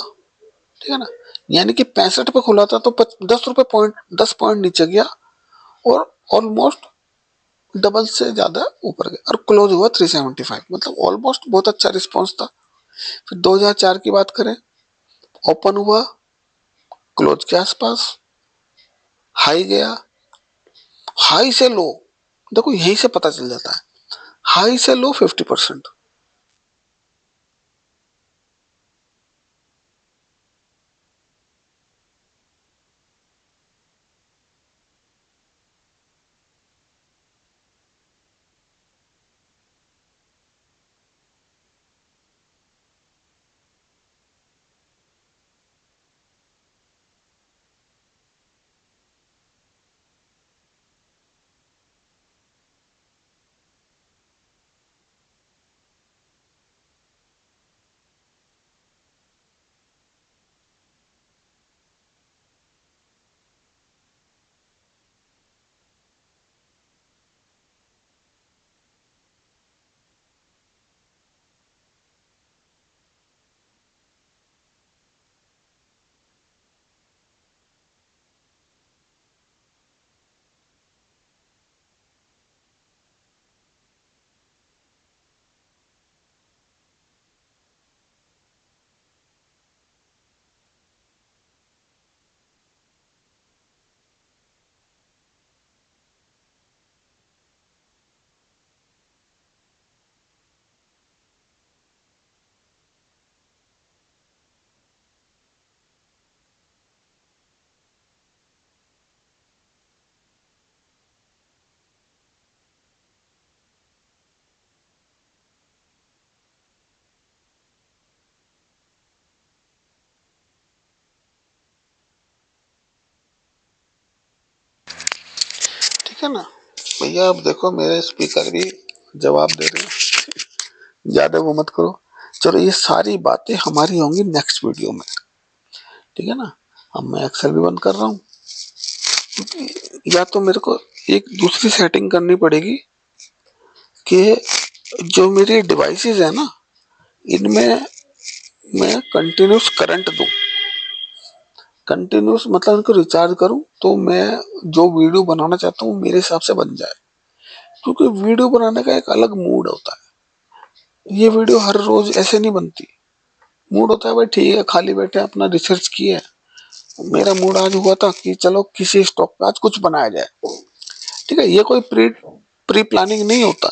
Speaker 1: ठीक है ना, यानी कि 65 पे खुला था तो 10 रुपए पॉइंट, 10 पॉइंट नीचे गया, और ऑलमोस्ट डबल से ज्यादा ऊपर गया, और क्लोज हुआ 375, मतलब ऑलमोस्ट बहुत अच्छा रिस्पॉन्स था। फिर 2004 की बात करें, ओपन हुआ क्लोज के आसपास, हाई गया, हाई से लो, देखो यही से पता चल जाता है, हाई से लो 50%। ठीक है ना भैया, अब देखो मेरे स्पीकर भी जवाब दे रहे हैं, ज्यादा वो मत करो। चलो, ये सारी बातें हमारी होंगी नेक्स्ट वीडियो में। ठीक है ना, अब मैं एक्सेल भी बंद कर रहा हूँ, क्योंकि या तो मेरे को एक दूसरी सेटिंग करनी पड़ेगी कि जो मेरी डिवाइसेस है ना, इनमें मैं कंटिन्यूस करंट दूं, कंटिन्यूस मतलब इनको रिचार्ज करूं, तो मैं जो वीडियो बनाना चाहता हूँ मेरे हिसाब से बन जाए। क्योंकि वीडियो बनाने का एक अलग मूड होता है, ये वीडियो हर रोज ऐसे नहीं बनती। मूड होता है भाई ठीक है, खाली बैठे अपना रिसर्च किया। मेरा मूड आज हुआ था कि चलो किसी स्टॉक पे आज कुछ बनाया जाए। ठीक है, ये कोई प्री प्री प्लानिंग नहीं होता।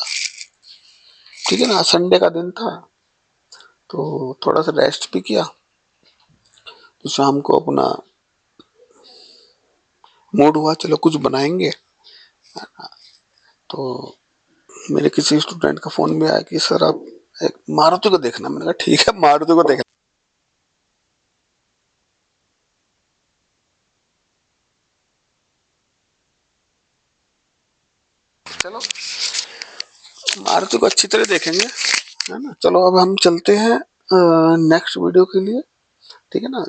Speaker 1: ठीक है ना, संडे का दिन था तो थोड़ा सा रेस्ट भी किया, तो शाम को अपना मूड हुआ चलो कुछ बनाएंगे। तो मेरे किसी स्टूडेंट का फोन में आया कि सर आप एक मारुति को देखना। मैंने कहा ठीक है, मारुति को देखना। चलो मारुति को अच्छी तरह देखेंगे, है ना। चलो अब हम चलते हैं नेक्स्ट वीडियो के लिए। ठीक है ना,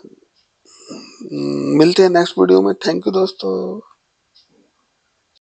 Speaker 1: मिलते हैं नेक्स्ट वीडियो में। थैंक यू दोस्तों।